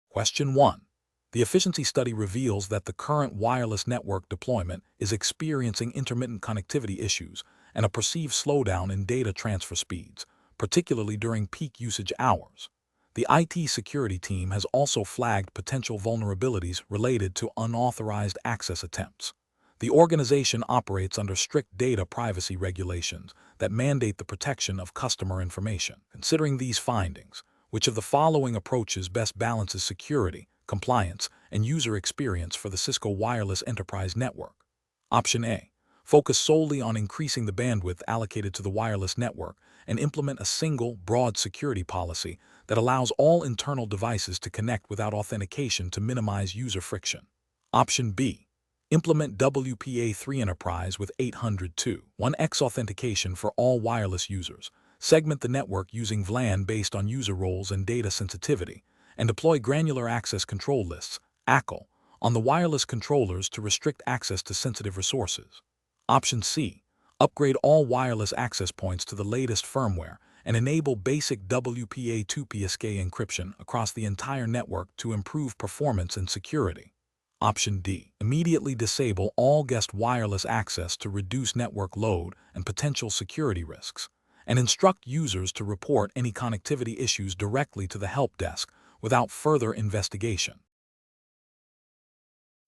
Question 1. The efficiency study reveals that the current wireless network deployment is experiencing intermittent connectivity issues and a perceived slowdown in data transfer speeds, particularly during peak usage hours. The IT security team has also flagged potential vulnerabilities related to unauthorized access attempts. The organization operates under strict data privacy regulations that mandate the protection of customer information. Considering these findings, which of the following approaches best balances security, compliance, and user experience for the Cisco Wireless Enterprise Network? Option A. Focus solely on increasing the bandwidth allocated to the wireless network and implement a single, broad security policy that allows all internal devices to connect without authentication to minimize user friction. Option B. Implement WPA3 Enterprise with 802.1x authentication for all wireless users. Segment the network using VLAN based on user roles and data sensitivity, and deploy granular access control lists, ACL, on the wireless controllers to restrict access to sensitive resources. Option C. Upgrade all wireless access points to the latest firmware and enable basic WPA2PSK encryption across the entire network to improve performance and security. Option D. Immediately disable all guest wireless access to reduce network load and potential security risks, and instruct users to report any connectivity issues directly to the help desk without further investigation.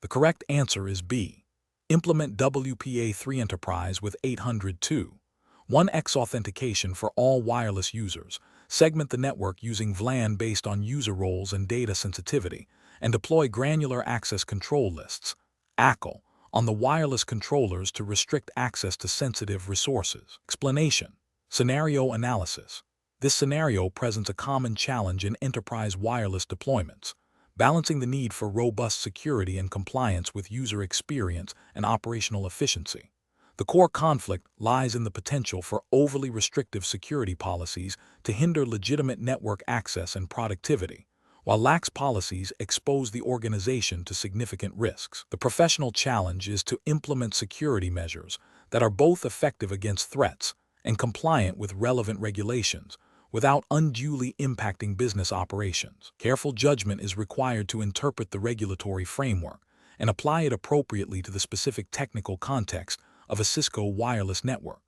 The correct answer is B. Implement WPA3 Enterprise with 802.1x authentication for all wireless users. Segment the network using VLAN based on user roles and data sensitivity, and deploy granular access control lists, ACL, on the wireless controllers to restrict access to sensitive resources. Explanation. Scenario analysis. This scenario presents a common challenge in enterprise wireless deployments, balancing the need for robust security and compliance with user experience and operational efficiency. The core conflict lies in the potential for overly restrictive security policies to hinder legitimate network access and productivity, while lax policies expose the organization to significant risks. The professional challenge is to implement security measures that are both effective against threats and compliant with relevant regulations without unduly impacting business operations. Careful judgment is required to interpret the regulatory framework and apply it appropriately to the specific technical context of a Cisco wireless network.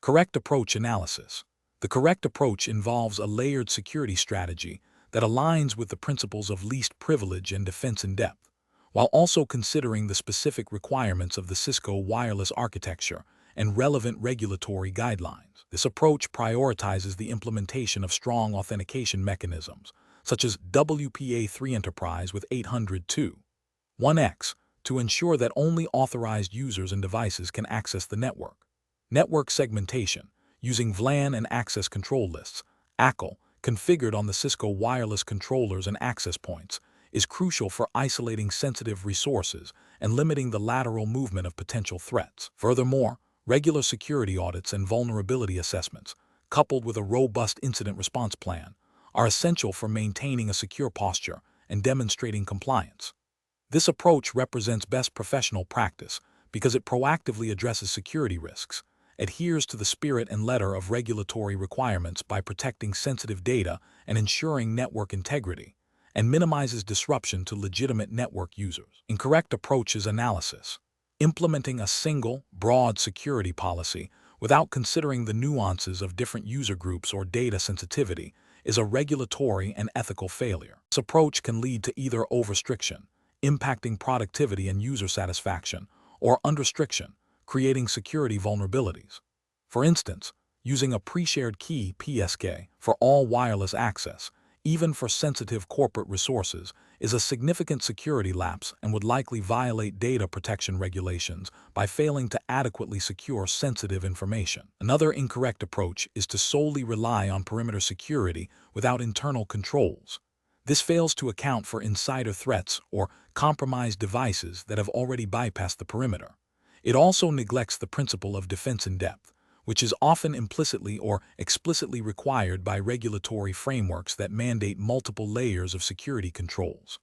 Correct approach analysis. The correct approach involves a layered security strategy that aligns with the principles of least privilege and defense in depth, while also considering the specific requirements of the Cisco wireless architecture and relevant regulatory guidelines. This approach prioritizes the implementation of strong authentication mechanisms, such as WPA3 Enterprise with 802.1x, to ensure that only authorized users and devices can access the network. Network segmentation, using VLAN and access control lists, ACL, configured on the Cisco wireless controllers and access points, is crucial for isolating sensitive resources and limiting the lateral movement of potential threats. Furthermore, regular security audits and vulnerability assessments, coupled with a robust incident response plan, are essential for maintaining a secure posture and demonstrating compliance. This approach represents best professional practice because it proactively addresses security risks, adheres to the spirit and letter of regulatory requirements by protecting sensitive data and ensuring network integrity, and minimizes disruption to legitimate network users. Incorrect approach is analysis. Implementing a single, broad security policy without considering the nuances of different user groups or data sensitivity is a regulatory and ethical failure. This approach can lead to either over-restriction, impacting productivity and user satisfaction, or under-restriction, creating security vulnerabilities. For instance, using a pre-shared key (PSK) for all wireless access, even for sensitive corporate resources, is a significant security lapse and would likely violate data protection regulations by failing to adequately secure sensitive information. Another incorrect approach is to solely rely on perimeter security without internal controls. This fails to account for insider threats or compromised devices that have already bypassed the perimeter. It also neglects the principle of defense in depth, which is often implicitly or explicitly required by regulatory frameworks that mandate multiple layers of security controls.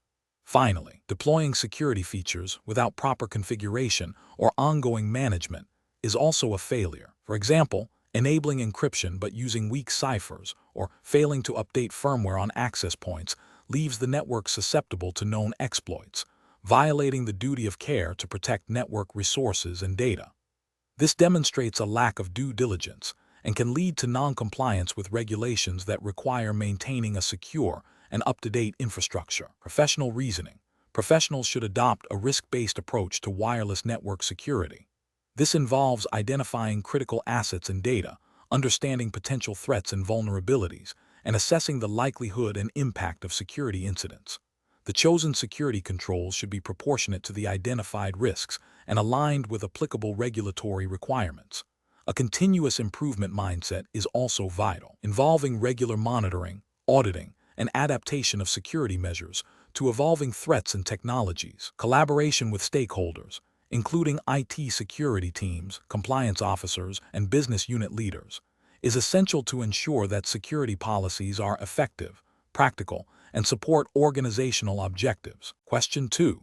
Finally, deploying security features without proper configuration or ongoing management is also a failure. For example, enabling encryption but using weak ciphers or failing to update firmware on access points leaves the network susceptible to known exploits, violating the duty of care to protect network resources and data. This demonstrates a lack of due diligence and can lead to non-compliance with regulations that require maintaining a secure and up-to-date infrastructure. Professional reasoning. Professionals should adopt a risk-based approach to wireless network security. This involves identifying critical assets and data, understanding potential threats and vulnerabilities, and assessing the likelihood and impact of security incidents. The chosen security controls should be proportionate to the identified risks and aligned with applicable regulatory requirements. A continuous improvement mindset is also vital, involving regular monitoring, auditing, and adaptation of security measures to evolving threats and technologies. Collaboration with stakeholders, including IT security teams, compliance officers, and business unit leaders, is essential to ensure that security policies are effective, practical, and support organizational objectives. Question 2.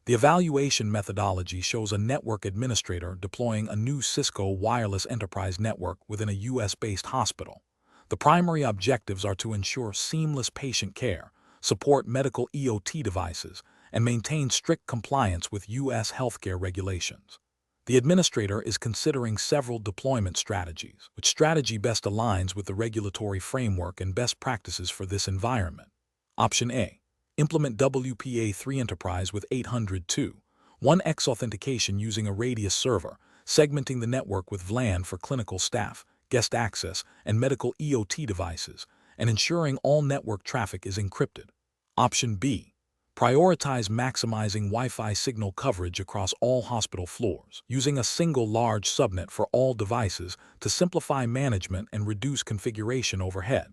The evaluation methodology shows a network administrator deploying a new Cisco wireless enterprise network within a US-based hospital. The primary objectives are to ensure seamless patient care, support medical EOT devices, and maintain strict compliance with US healthcare regulations. The administrator is considering several deployment strategies. Which strategy best aligns with the regulatory framework and best practices for this environment? Option A. Implement WPA3 Enterprise with 802.1x authentication using a radius server, segmenting the network with VLAN for clinical staff, guest access, and medical EOT devices, and ensuring all network traffic is encrypted. Option B. Prioritize maximizing Wi-Fi signal coverage across all hospital floors, using a single large subnet for all devices to simplify management and reduce configuration overhead.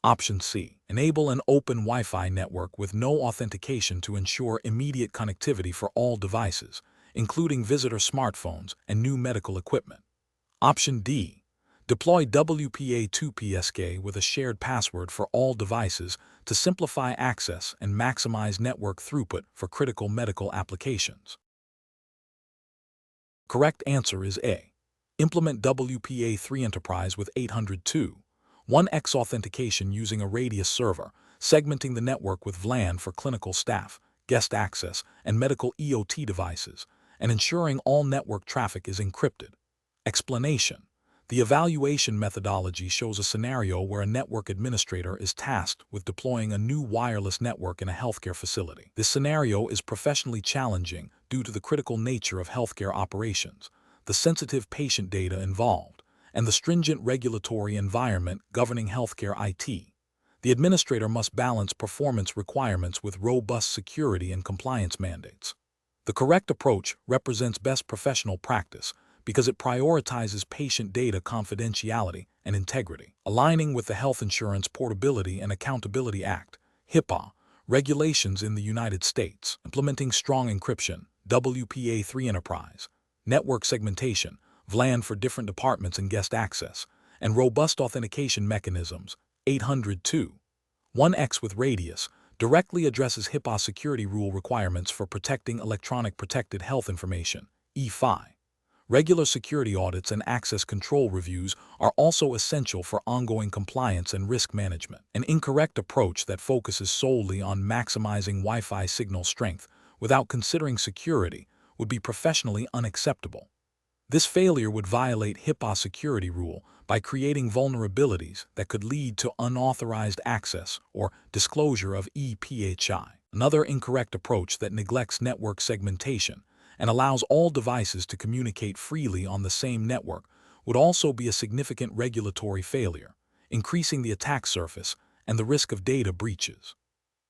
Option C. Enable an open Wi-Fi network with no authentication to ensure immediate connectivity for all devices, including visitor smartphones and new medical equipment. Option D. Deploy WPA2PSK with a shared password for all devices to simplify access and maximize network throughput for critical medical applications. Correct answer is A. Implement WPA3 Enterprise with 802.1x authentication using a radius server, segmenting the network with VLAN for clinical staff, guest access, and medical EOT devices, and ensuring all network traffic is encrypted. Explanation. The evaluation methodology shows a scenario where a network administrator is tasked with deploying a new wireless network in a healthcare facility. This scenario is professionally challenging due to the critical nature of healthcare operations, the sensitive patient data involved, and the stringent regulatory environment governing healthcare IT. The administrator must balance performance requirements with robust security and compliance mandates. The correct approach represents best professional practice because it prioritizes patient data confidentiality and integrity, aligning with the Health Insurance Portability and Accountability Act, HIPAA, regulations in the United States, implementing strong encryption, WPA3 Enterprise, network segmentation, VLAN for different departments and guest access, and robust authentication mechanisms, 802.1x with radius, directly addresses HIPAA security rule requirements for protecting electronic protected health information, E5. Regular security audits and access control reviews are also essential for ongoing compliance and risk management. An incorrect approach that focuses solely on maximizing Wi-Fi signal strength without considering security would be professionally unacceptable. This failure would violate HIPAA security rule by creating vulnerabilities that could lead to unauthorized access or disclosure of ePHI. Another incorrect approach that neglects network segmentation and allows all devices to communicate freely on the same network would also be a significant regulatory failure, increasing the attack surface and the risk of data breaches.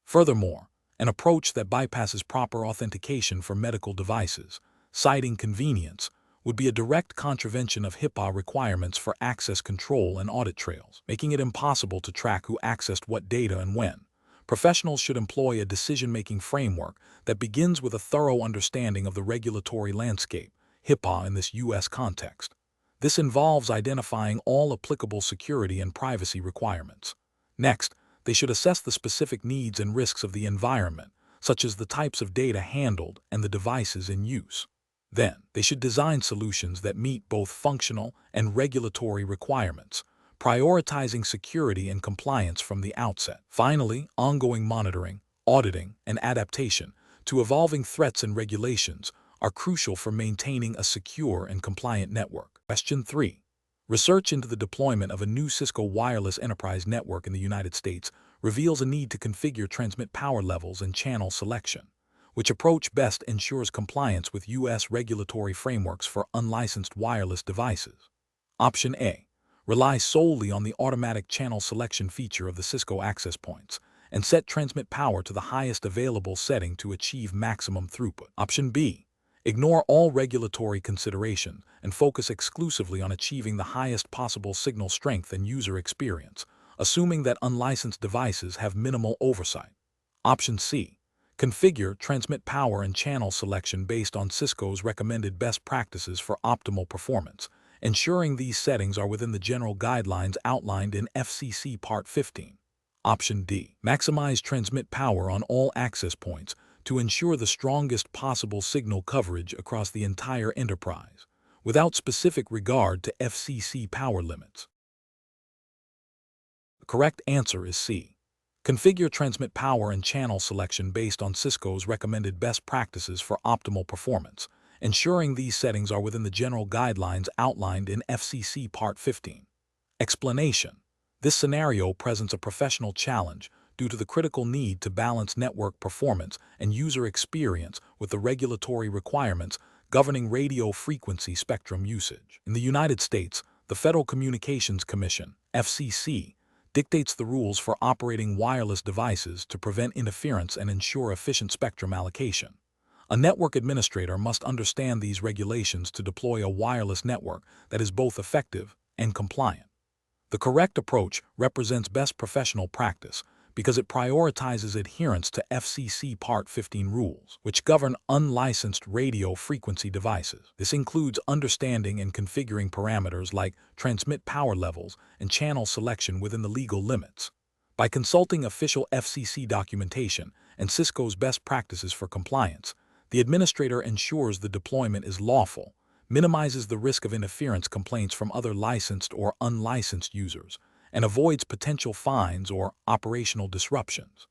Furthermore, an approach that bypasses proper authentication for medical devices, citing convenience, would be a direct contravention of HIPAA requirements for access control and audit trails, making it impossible to track who accessed what data and when. Professionals should employ a decision-making framework that begins with a thorough understanding of the regulatory landscape, HIPAA in this U.S. context. This involves identifying all applicable security and privacy requirements. Next, they should assess the specific needs and risks of the environment, such as the types of data handled and the devices in use. Then, they should design solutions that meet both functional and regulatory requirements, prioritizing security and compliance from the outset. Finally, ongoing monitoring, auditing, and adaptation to evolving threats and regulations are crucial for maintaining a secure and compliant network. Question 3. Research into the deployment of a new Cisco wireless enterprise network in the United States reveals a need to configure transmit power levels and channel selection. Which approach best ensures compliance with U.S. regulatory frameworks for unlicensed wireless devices? Option A. Rely solely on the automatic channel selection feature of the Cisco access points and set transmit power to the highest available setting to achieve maximum throughput. Option B. Ignore all regulatory consideration and focus exclusively on achieving the highest possible signal strength and user experience, assuming that unlicensed devices have minimal oversight. Option C. Configure transmit power and channel selection based on Cisco's recommended best practices for optimal performance, ensuring these settings are within the general guidelines outlined in FCC Part 15. Option D. Maximize transmit power on all access points to ensure the strongest possible signal coverage across the entire enterprise, without specific regard to FCC power limits. The correct answer is C. Configure transmit power and channel selection based on Cisco's recommended best practices for optimal performance, ensuring these settings are within the general guidelines outlined in FCC Part 15. Explanation. This scenario presents a professional challenge due to the critical need to balance network performance and user experience with the regulatory requirements governing radio frequency spectrum usage. In the United States, the Federal Communications Commission, FCC, dictates the rules for operating wireless devices to prevent interference and ensure efficient spectrum allocation. A network administrator must understand these regulations to deploy a wireless network that is both effective and compliant. The correct approach represents best professional practice because it prioritizes adherence to FCC Part 15 rules, which govern unlicensed radio frequency devices. This includes understanding and configuring parameters like transmit power levels and channel selection within the legal limits. By consulting official FCC documentation and Cisco's best practices for compliance, the administrator ensures the deployment is lawful, minimizes the risk of interference complaints from other licensed or unlicensed users, and avoids potential fines or operational disruptions.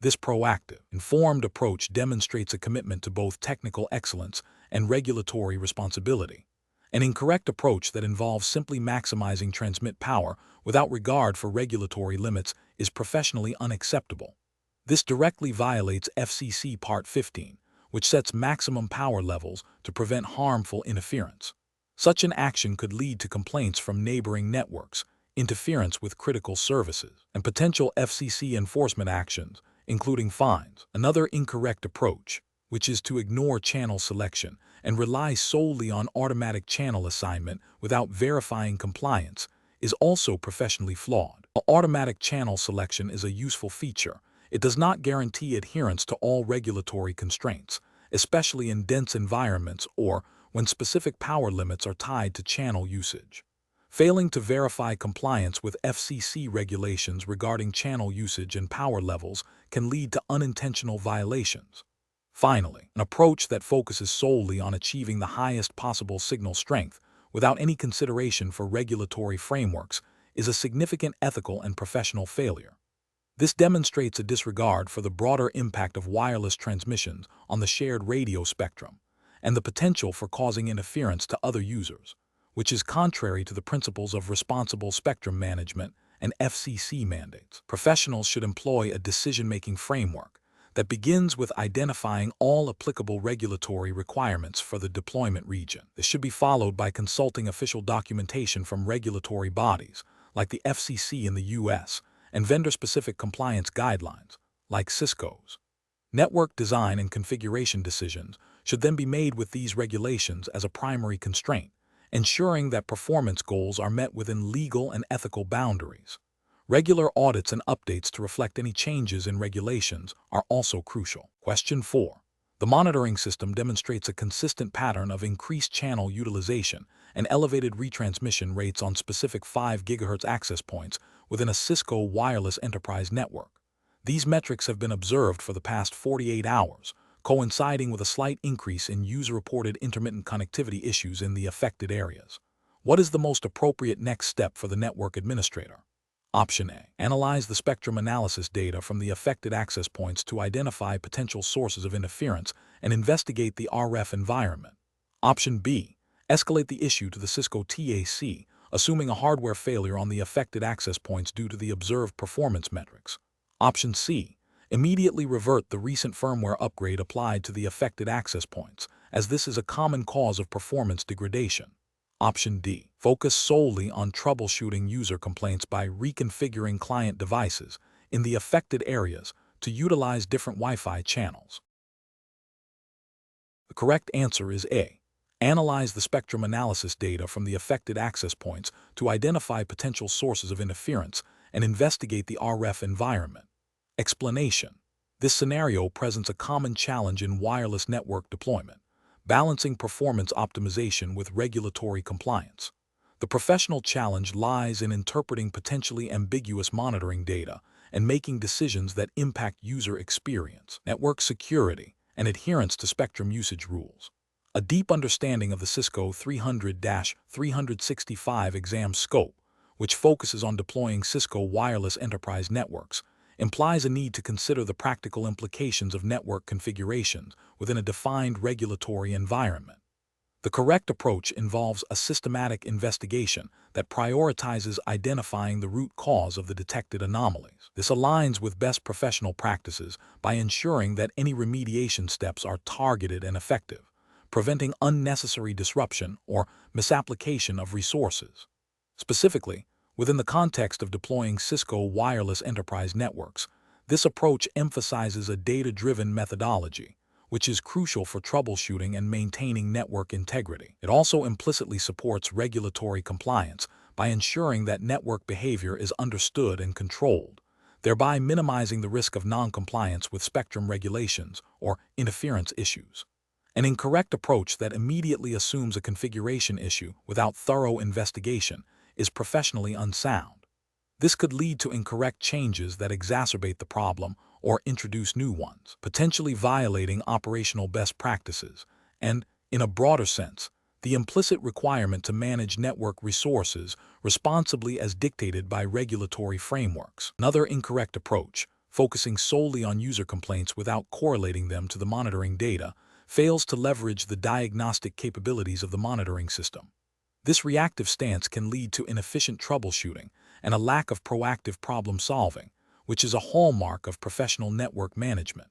This proactive, informed approach demonstrates a commitment to both technical excellence and regulatory responsibility. An incorrect approach that involves simply maximizing transmit power without regard for regulatory limits is professionally unacceptable. This directly violates FCC Part 15, which sets maximum power levels to prevent harmful interference. Such an action could lead to complaints from neighboring networks, interference with critical services, and potential FCC enforcement actions, including fines. Another incorrect approach, which is to ignore channel selection and rely solely on automatic channel assignment without verifying compliance, is also professionally flawed. While automatic channel selection is a useful feature, it does not guarantee adherence to all regulatory constraints, especially in dense environments or when specific power limits are tied to channel usage. Failing to verify compliance with FCC regulations regarding channel usage and power levels can lead to unintentional violations. Finally, an approach that focuses solely on achieving the highest possible signal strength without any consideration for regulatory frameworks is a significant ethical and professional failure. This demonstrates a disregard for the broader impact of wireless transmissions on the shared radio spectrum and the potential for causing interference to other users, which is contrary to the principles of responsible spectrum management and FCC mandates. Professionals should employ a decision-making framework that begins with identifying all applicable regulatory requirements for the deployment region. This should be followed by consulting official documentation from regulatory bodies, like the FCC in the U.S., and vendor-specific compliance guidelines, like Cisco's. Network design and configuration decisions should then be made with these regulations as a primary constraint, ensuring that performance goals are met within legal and ethical boundaries. Regular audits and updates to reflect any changes in regulations are also crucial. Question 4. The monitoring system demonstrates a consistent pattern of increased channel utilization and elevated retransmission rates on specific 5 GHz access points within a Cisco wireless enterprise network. These metrics have been observed for the past 48 hours, coinciding with a slight increase in user-reported intermittent connectivity issues in the affected areas. What is the most appropriate next step for the network administrator? Option A. Analyze the spectrum analysis data from the affected access points to identify potential sources of interference and investigate the RF environment. Option B. Escalate the issue to the Cisco TAC, assuming a hardware failure on the affected access points due to the observed performance metrics. Option C. Immediately revert the recent firmware upgrade applied to the affected access points, as this is a common cause of performance degradation. Option D. Focus solely on troubleshooting user complaints by reconfiguring client devices in the affected areas to utilize different Wi-Fi channels. The correct answer is A. Analyze the spectrum analysis data from the affected access points to identify potential sources of interference and investigate the RF environment. Explanation. This scenario presents a common challenge in wireless network deployment, balancing performance optimization with regulatory compliance. The professional challenge lies in interpreting potentially ambiguous monitoring data and making decisions that impact user experience, network security, and adherence to spectrum usage rules. A deep understanding of the Cisco 300-365 exam scope, which focuses on deploying Cisco wireless enterprise networks, implies a need to consider the practical implications of network configurations within a defined regulatory environment. The correct approach involves a systematic investigation that prioritizes identifying the root cause of the detected anomalies. This aligns with best professional practices by ensuring that any remediation steps are targeted and effective, preventing unnecessary disruption or misapplication of resources. Specifically, within the context of deploying Cisco wireless enterprise networks, this approach emphasizes a data-driven methodology, which is crucial for troubleshooting and maintaining network integrity. It also implicitly supports regulatory compliance by ensuring that network behavior is understood and controlled, thereby minimizing the risk of non-compliance with spectrum regulations or interference issues. An incorrect approach that immediately assumes a configuration issue without thorough investigation is professionally unsound. This could lead to incorrect changes that exacerbate the problem or introduce new ones, potentially violating operational best practices and, in a broader sense, the implicit requirement to manage network resources responsibly as dictated by regulatory frameworks. Another incorrect approach, focusing solely on user complaints without correlating them to the monitoring data, fails to leverage the diagnostic capabilities of the monitoring system. This reactive stance can lead to inefficient troubleshooting and a lack of proactive problem-solving, which is a hallmark of professional network management.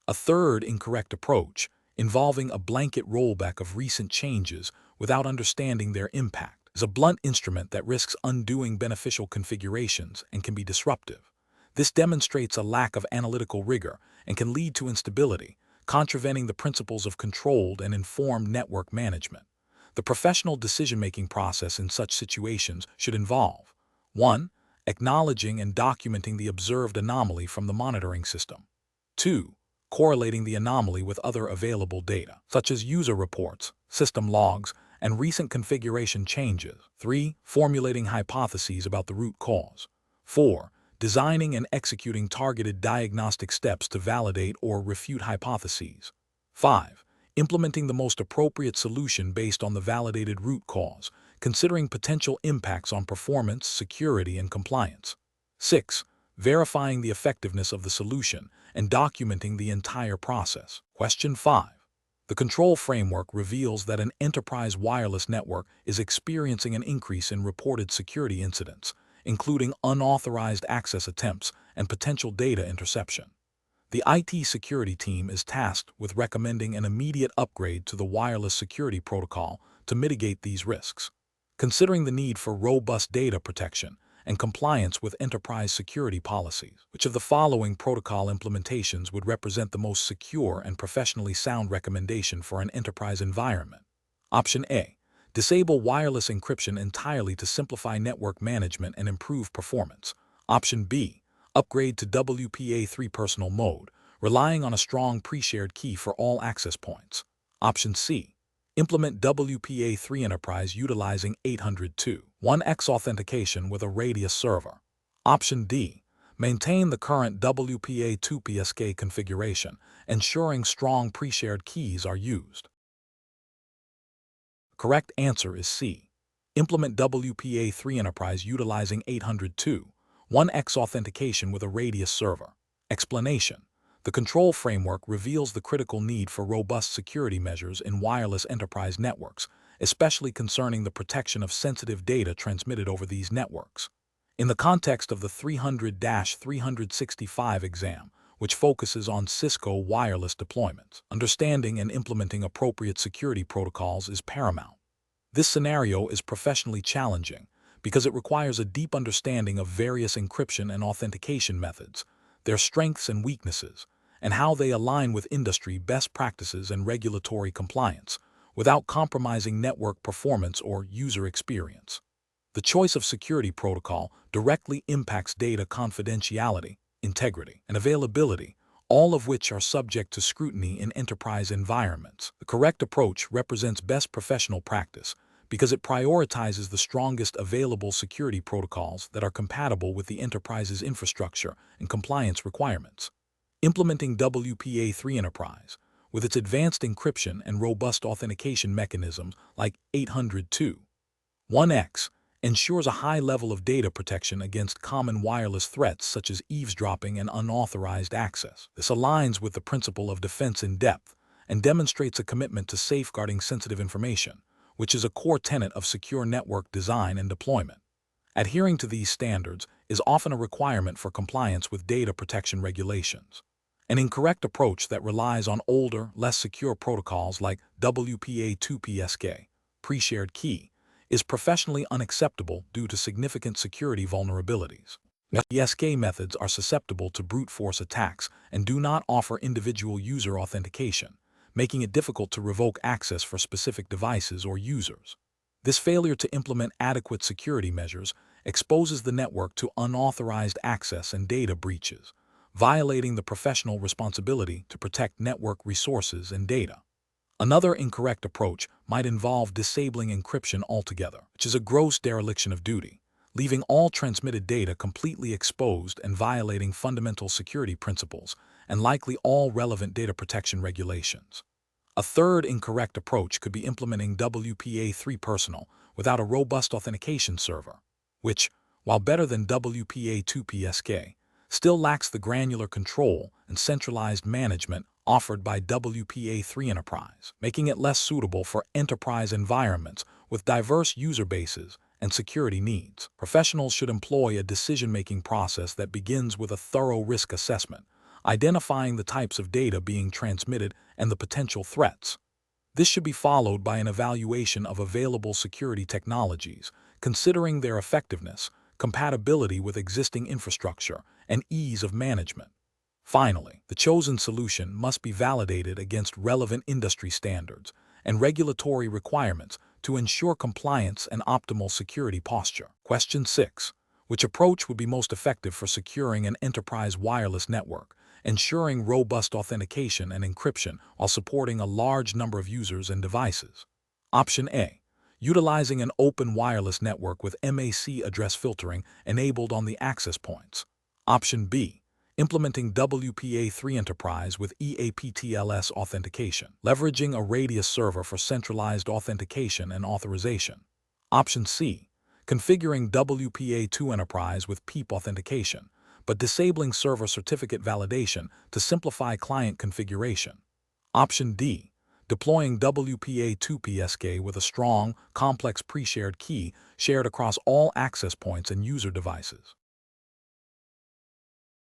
A third incorrect approach, involving a blanket rollback of recent changes without understanding their impact, is a blunt instrument that risks undoing beneficial configurations and can be disruptive. This demonstrates a lack of analytical rigor and can lead to instability, contravening the principles of controlled and informed network management. The professional decision-making process in such situations should involve 1. Acknowledging and documenting the observed anomaly from the monitoring system. 2. Correlating the anomaly with other available data, such as user reports, system logs, and recent configuration changes. 3. Formulating hypotheses about the root cause. 4. Designing and executing targeted diagnostic steps to validate or refute hypotheses. 5. Implementing the most appropriate solution based on the validated root cause, considering potential impacts on performance, security, and compliance. 6. Verifying the effectiveness of the solution and documenting the entire process. Question 5. The control framework reveals that an enterprise wireless network is experiencing an increase in reported security incidents, including unauthorized access attempts and potential data interception. The IT security team is tasked with recommending an immediate upgrade to the wireless security protocol to mitigate these risks. Considering the need for robust data protection and compliance with enterprise security policies, which of the following protocol implementations would represent the most secure and professionally sound recommendation for an enterprise environment? Option A. Disable wireless encryption entirely to simplify network management and improve performance. Option B. Upgrade to WPA3 personal mode, relying on a strong pre-shared key for all access points. Option C. Implement WPA3 Enterprise utilizing 802.1x authentication with a radius server. Option D. Maintain the current WPA2 PSK configuration, ensuring strong pre-shared keys are used. Correct answer is C. Implement WPA3 Enterprise utilizing 802. 1x authentication with a radius server. Explanation: the control framework reveals the critical need for robust security measures in wireless enterprise networks, especially concerning the protection of sensitive data transmitted over these networks. In the context of the 300-365 exam, which focuses on Cisco wireless deployments, understanding and implementing appropriate security protocols is paramount. This scenario is professionally challenging because it requires a deep understanding of various encryption and authentication methods, their strengths and weaknesses, and how they align with industry best practices and regulatory compliance, without compromising network performance or user experience. The choice of security protocol directly impacts data confidentiality, integrity, and availability, all of which are subject to scrutiny in enterprise environments. The correct approach represents best professional practice because it prioritizes the strongest available security protocols that are compatible with the enterprise's infrastructure and compliance requirements. Implementing WPA3 Enterprise, with its advanced encryption and robust authentication mechanisms like 802.1x, ensures a high level of data protection against common wireless threats such as eavesdropping and unauthorized access. This aligns with the principle of defense in depth and demonstrates a commitment to safeguarding sensitive information, which is a core tenet of secure network design and deployment. Adhering to these standards is often a requirement for compliance with data protection regulations. An incorrect approach that relies on older, less secure protocols like WPA2PSK, pre-shared key, is professionally unacceptable due to significant security vulnerabilities. PSK methods are susceptible to brute force attacks and do not offer individual user authentication, making it difficult to revoke access for specific devices or users. This failure to implement adequate security measures exposes the network to unauthorized access and data breaches, violating the professional responsibility to protect network resources and data. Another incorrect approach might involve disabling encryption altogether, which is a gross dereliction of duty, leaving all transmitted data completely exposed and violating fundamental security principles and likely all relevant data protection regulations. A third incorrect approach could be implementing WPA3 Personal without a robust authentication server, which, while better than WPA2PSK, still lacks the granular control and centralized management offered by WPA3 Enterprise, making it less suitable for enterprise environments with diverse user bases and security needs. Professionals should employ a decision-making process that begins with a thorough risk assessment, identifying the types of data being transmitted and the potential threats. This should be followed by an evaluation of available security technologies, considering their effectiveness, compatibility with existing infrastructure, and ease of management. Finally, the chosen solution must be validated against relevant industry standards and regulatory requirements to ensure compliance and optimal security posture. Question 6. Which approach would be most effective for securing an enterprise wireless network, ensuring robust authentication and encryption while supporting a large number of users and devices? Option A. Utilizing an open wireless network with MAC address filtering enabled on the access points. Option B. Implementing WPA3 Enterprise with EAPTLS authentication, leveraging a radius server for centralized authentication and authorization. Option C. Configuring WPA2 Enterprise with PEEP authentication, but disabling server certificate validation to simplify client configuration. Option D. Deploying WPA2PSK with a strong, complex pre-shared key shared across all access points and user devices.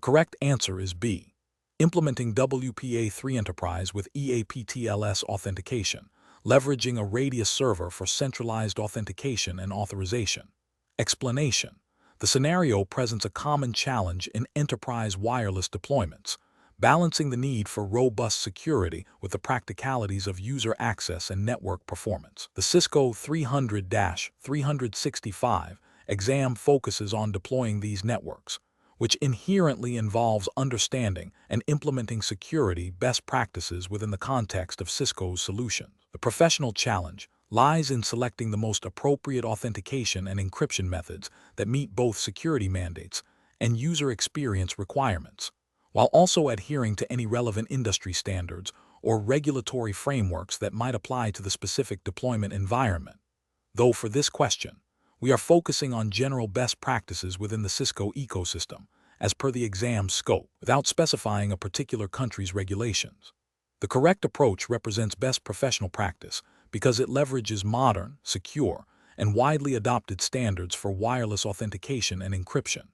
Correct answer is B. Implementing WPA3 Enterprise with EAPTLS authentication, leveraging a radius server for centralized authentication and authorization. Explanation: the scenario presents a common challenge in enterprise wireless deployments, balancing the need for robust security with the practicalities of user access and network performance. The Cisco 300-365 exam focuses on deploying these networks, which inherently involves understanding and implementing security best practices within the context of Cisco's solutions. The professional challenge lies in selecting the most appropriate authentication and encryption methods that meet both security mandates and user experience requirements, while also adhering to any relevant industry standards or regulatory frameworks that might apply to the specific deployment environment. Though for this question, we are focusing on general best practices within the Cisco ecosystem, as per the exam scope, without specifying a particular country's regulations. The correct approach represents best professional practice because it leverages modern, secure, and widely adopted standards for wireless authentication and encryption.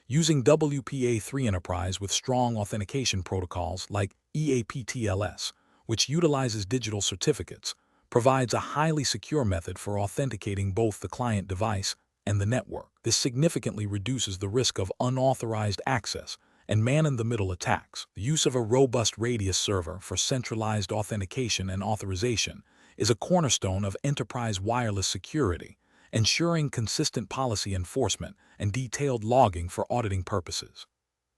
Using WPA3 Enterprise with strong authentication protocols like EAPTLS, which utilizes digital certificates, provides a highly secure method for authenticating both the client device and the network. This significantly reduces the risk of unauthorized access and man-in-the-middle attacks. The use of a robust radius server for centralized authentication and authorization is a cornerstone of enterprise wireless security, ensuring consistent policy enforcement and detailed logging for auditing purposes.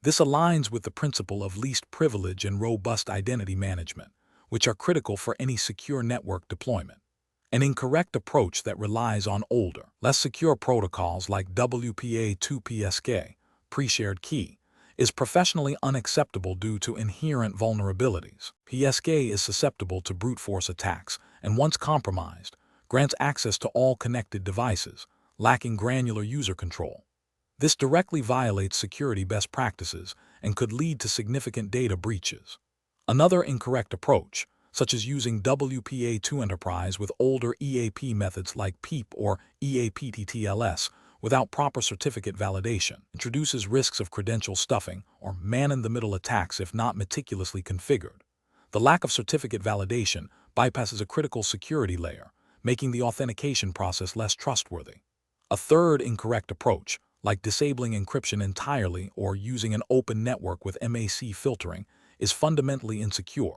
This aligns with the principle of least privilege and robust identity management, which are critical for any secure network deployment. An incorrect approach that relies on older, less secure protocols like WPA2PSK, pre-shared key, is professionally unacceptable due to inherent vulnerabilities. PSK is susceptible to brute force attacks and, once compromised, grants access to all connected devices, lacking granular user control. This directly violates security best practices and could lead to significant data breaches. Another incorrect approach, such as using WPA2 Enterprise with older EAP methods like PEEP or EAPTTLS without proper certificate validation, introduces risks of credential stuffing or man-in-the-middle attacks if not meticulously configured. The lack of certificate validation bypasses a critical security layer, making the authentication process less trustworthy. A third incorrect approach, like disabling encryption entirely or using an open network with MAC filtering, is fundamentally insecure.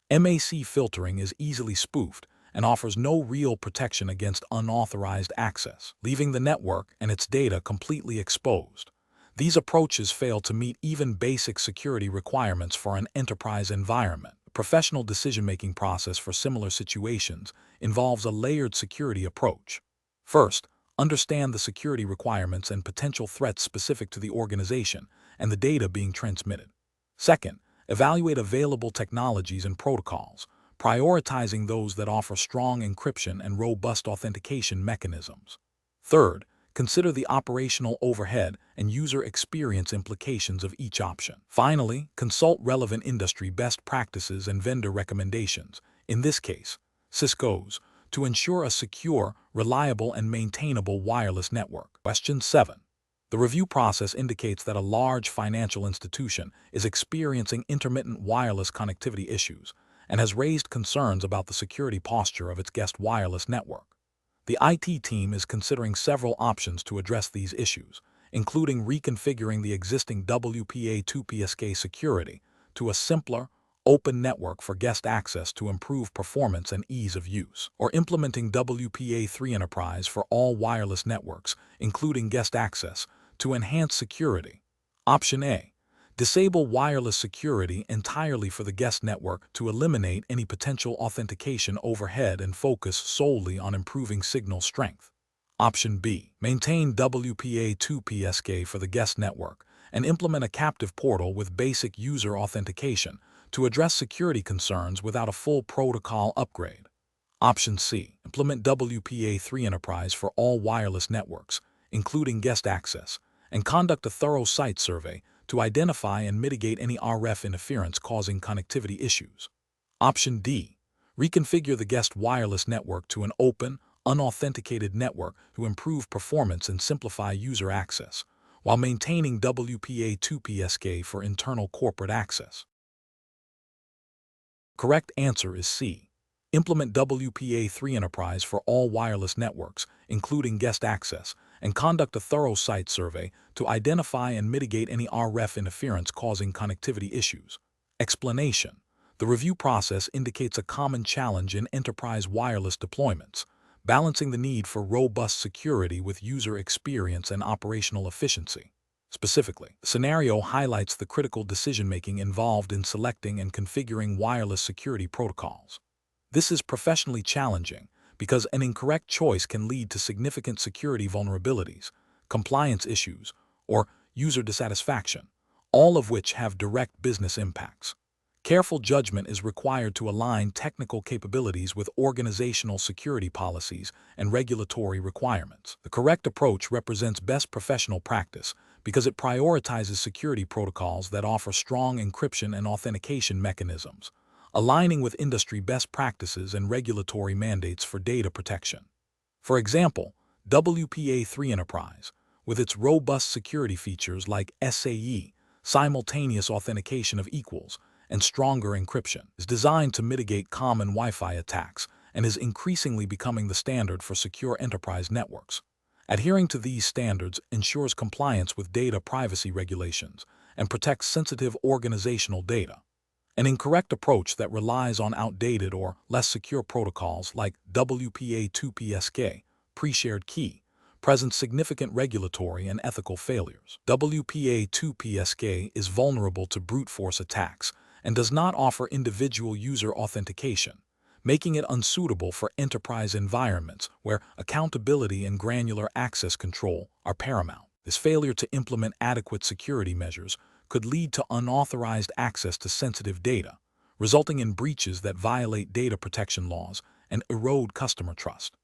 MAC filtering is easily spoofed and offers no real protection against unauthorized access, leaving the network and its data completely exposed. These approaches fail to meet even basic security requirements for an enterprise environment. The professional decision-making process for similar situations involves a layered security approach. First, understand the security requirements and potential threats specific to the organization and the data being transmitted. Second, evaluate available technologies and protocols, prioritizing those that offer strong encryption and robust authentication mechanisms. Third, consider the operational overhead and user experience implications of each option. Finally, consult relevant industry best practices and vendor recommendations, in this case, Cisco's, to ensure a secure, reliable, and maintainable wireless network. Question 7. The review process indicates that a large financial institution is experiencing intermittent wireless connectivity issues and has raised concerns about the security posture of its guest wireless network. The IT team is considering several options to address these issues, including reconfiguring the existing WPA2PSK security to a simpler, open network for guest access to improve performance and ease of use, or implementing WPA3 Enterprise for all wireless networks, including guest access, to enhance security. Option A. Disable wireless security entirely for the guest network to eliminate any potential authentication overhead and focus solely on improving signal strength. Option B. Maintain WPA2PSK for the guest network and implement a captive portal with basic user authentication to address security concerns without a full protocol upgrade. Option C. Implement WPA3 Enterprise for all wireless networks, including guest access, and conduct a thorough site survey to identify and mitigate any RF interference causing connectivity issues. Option D. Reconfigure the guest wireless network to an open, unauthenticated network to improve performance and simplify user access, while maintaining WPA2PSK for internal corporate access. Correct answer is C. Implement WPA3 Enterprise for all wireless networks, including guest access, and conduct a thorough site survey to identify and mitigate any RF interference causing connectivity issues. Explanation. The review process indicates a common challenge in enterprise wireless deployments, balancing the need for robust security with user experience and operational efficiency. Specifically, the scenario highlights the critical decision-making involved in selecting and configuring wireless security protocols. This is professionally challenging because an incorrect choice can lead to significant security vulnerabilities, compliance issues, or user dissatisfaction, all of which have direct business impacts. Careful judgment is required to align technical capabilities with organizational security policies and regulatory requirements. The correct approach represents best professional practice because it prioritizes security protocols that offer strong encryption and authentication mechanisms, aligning with industry best practices and regulatory mandates for data protection. For example, WPA3 Enterprise, with its robust security features like SAE, simultaneous authentication of equals, and stronger encryption, is designed to mitigate common Wi-Fi attacks and is increasingly becoming the standard for secure enterprise networks. Adhering to these standards ensures compliance with data privacy regulations and protects sensitive organizational data. An incorrect approach that relies on outdated or less secure protocols like WPA2PSK, pre-shared key, presents significant regulatory and ethical failures. WPA2PSK is vulnerable to brute force attacks and does not offer individual user authentication, making it unsuitable for enterprise environments where accountability and granular access control are paramount. This failure to implement adequate security measures could lead to unauthorized access to sensitive data, resulting in breaches that violate data protection laws and erode customer trust.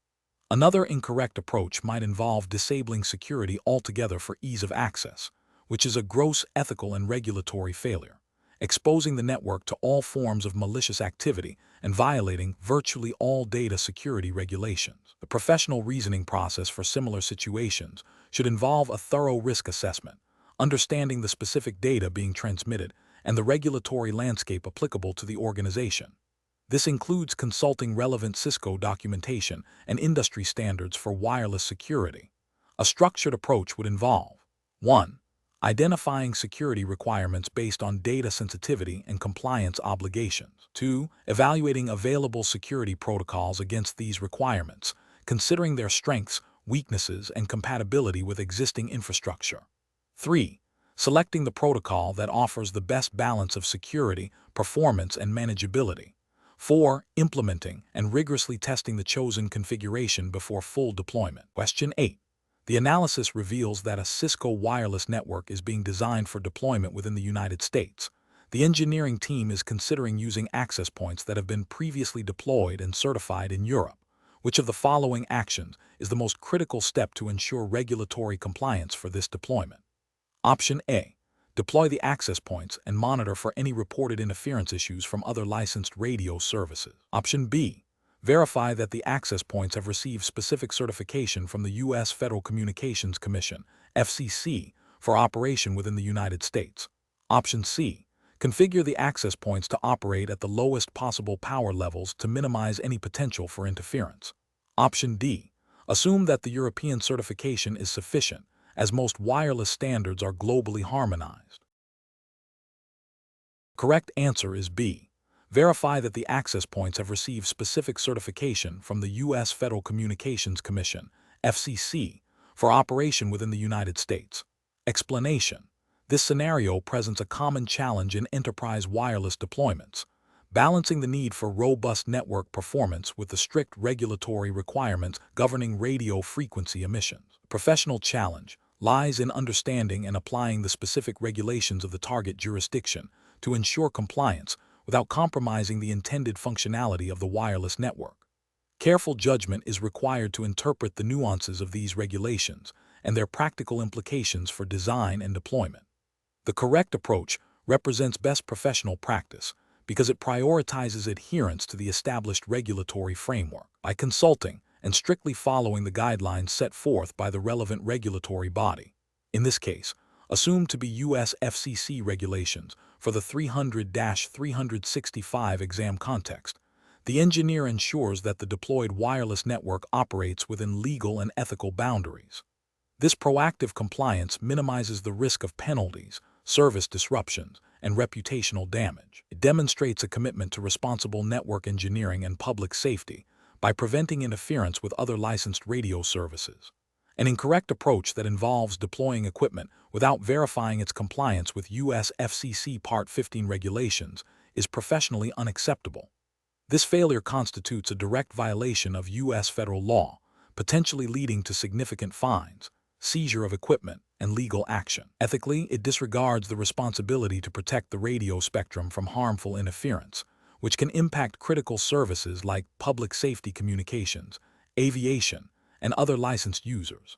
Another incorrect approach might involve disabling security altogether for ease of access, which is a gross ethical and regulatory failure, exposing the network to all forms of malicious activity and violating virtually all data security regulations. The professional reasoning process for similar situations should involve a thorough risk assessment, understanding the specific data being transmitted and the regulatory landscape applicable to the organization. This includes consulting relevant Cisco documentation and industry standards for wireless security. A structured approach would involve 1. Identifying security requirements based on data sensitivity and compliance obligations. 2. Evaluating available security protocols against these requirements, considering their strengths, weaknesses, and compatibility with existing infrastructure. 3. Selecting the protocol that offers the best balance of security, performance, and manageability. 4. Implementing and rigorously testing the chosen configuration before full deployment. Question 8. The analysis reveals that a Cisco wireless network is being designed for deployment within the United States. The engineering team is considering using access points that have been previously deployed and certified in Europe. Which of the following actions is the most critical step to ensure regulatory compliance for this deployment? Option A. Deploy the access points and monitor for any reported interference issues from other licensed radio services. Option B. Verify that the access points have received specific certification from the U.S. Federal Communications Commission, FCC, for operation within the United States. Option C. Configure the access points to operate at the lowest possible power levels to minimize any potential for interference. Option D. Assume that the European certification is sufficient, as most wireless standards are globally harmonized. Correct answer is B. Verify that the access points have received specific certification from the U.S. Federal Communications Commission, FCC, for operation within the United States. Explanation. This scenario presents a common challenge in enterprise wireless deployments, balancing the need for robust network performance with the strict regulatory requirements governing radio frequency emissions. The professional challenge lies in understanding and applying the specific regulations of the target jurisdiction to ensure compliance without compromising the intended functionality of the wireless network. Careful judgment is required to interpret the nuances of these regulations and their practical implications for design and deployment. The correct approach represents best professional practice because it prioritizes adherence to the established regulatory framework by consulting and strictly following the guidelines set forth by the relevant regulatory body. In this case, assumed to be U.S. FCC regulations for the 300-365 exam context, the engineer ensures that the deployed wireless network operates within legal and ethical boundaries. This proactive compliance minimizes the risk of penalties, service disruptions, and reputational damage. It demonstrates a commitment to responsible network engineering and public safety by preventing interference with other licensed radio services. An incorrect approach that involves deploying equipment without verifying its compliance with U.S. FCC Part 15 regulations is professionally unacceptable. This failure constitutes a direct violation of U.S. federal law, potentially leading to significant fines, seizure of equipment, and legal action. Ethically, it disregards the responsibility to protect the radio spectrum from harmful interference, which can impact critical services like public safety communications, aviation, and other licensed users.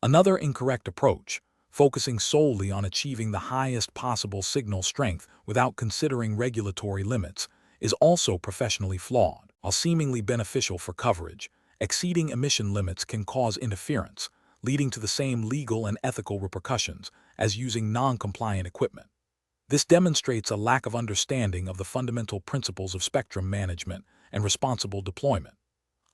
Another incorrect approach, focusing solely on achieving the highest possible signal strength without considering regulatory limits, is also professionally flawed. While seemingly beneficial for coverage, exceeding emission limits can cause interference, leading to the same legal and ethical repercussions as using non-compliant equipment. This demonstrates a lack of understanding of the fundamental principles of spectrum management and responsible deployment.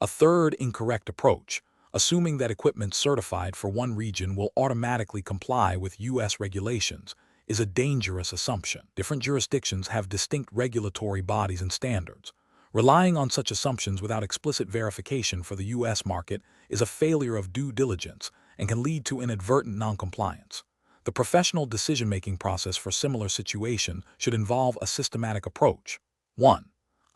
A third incorrect approach, assuming that equipment certified for one region will automatically comply with U.S. regulations, is a dangerous assumption. Different jurisdictions have distinct regulatory bodies and standards. Relying on such assumptions without explicit verification for the U.S. market is a failure of due diligence and can lead to inadvertent noncompliance. The professional decision-making process for similar situations should involve a systematic approach. 1.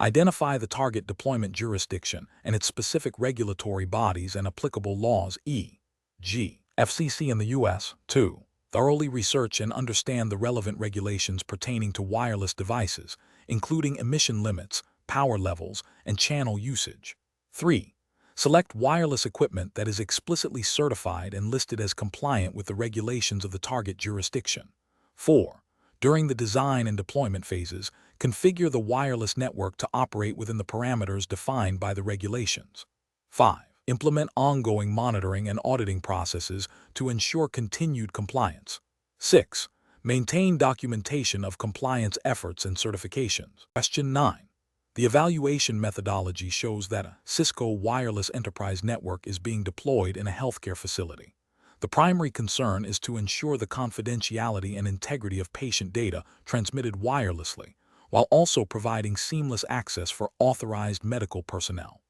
Identify the target deployment jurisdiction and its specific regulatory bodies and applicable laws, e.g., FCC in the U.S. 2. Thoroughly research and understand the relevant regulations pertaining to wireless devices, including emission limits, power levels, and channel usage. 3. Select wireless equipment that is explicitly certified and listed as compliant with the regulations of the target jurisdiction. 4. During the design and deployment phases, configure the wireless network to operate within the parameters defined by the regulations. 5. Implement ongoing monitoring and auditing processes to ensure continued compliance. 6. Maintain documentation of compliance efforts and certifications. Question 9. The evaluation methodology shows that a Cisco wireless enterprise network is being deployed in a healthcare facility. The primary concern is to ensure the confidentiality and integrity of patient data transmitted wirelessly, while also providing seamless access for authorized medical personnel.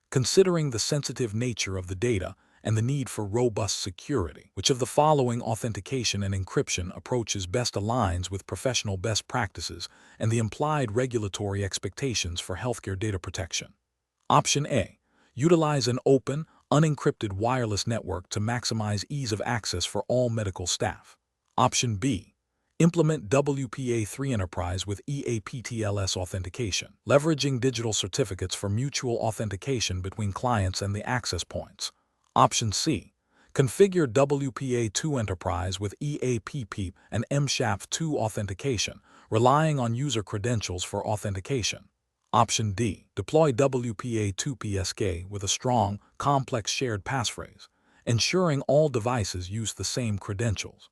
Considering the sensitive nature of the data and the need for robust security, which of the following authentication and encryption approaches best aligns with professional best practices and the implied regulatory expectations for healthcare data protection? Option A. Utilize an open, unencrypted wireless network to maximize ease of access for all medical staff. Option B. Implement WPA3 Enterprise with EAPTLS authentication, leveraging digital certificates for mutual authentication between clients and the access points. Option C. Configure WPA2 Enterprise with EAPP and MSHA-2 authentication, relying on user credentials for authentication. Option D. Deploy WPA2 PSK with a strong, complex shared passphrase, ensuring all devices use the same credentials.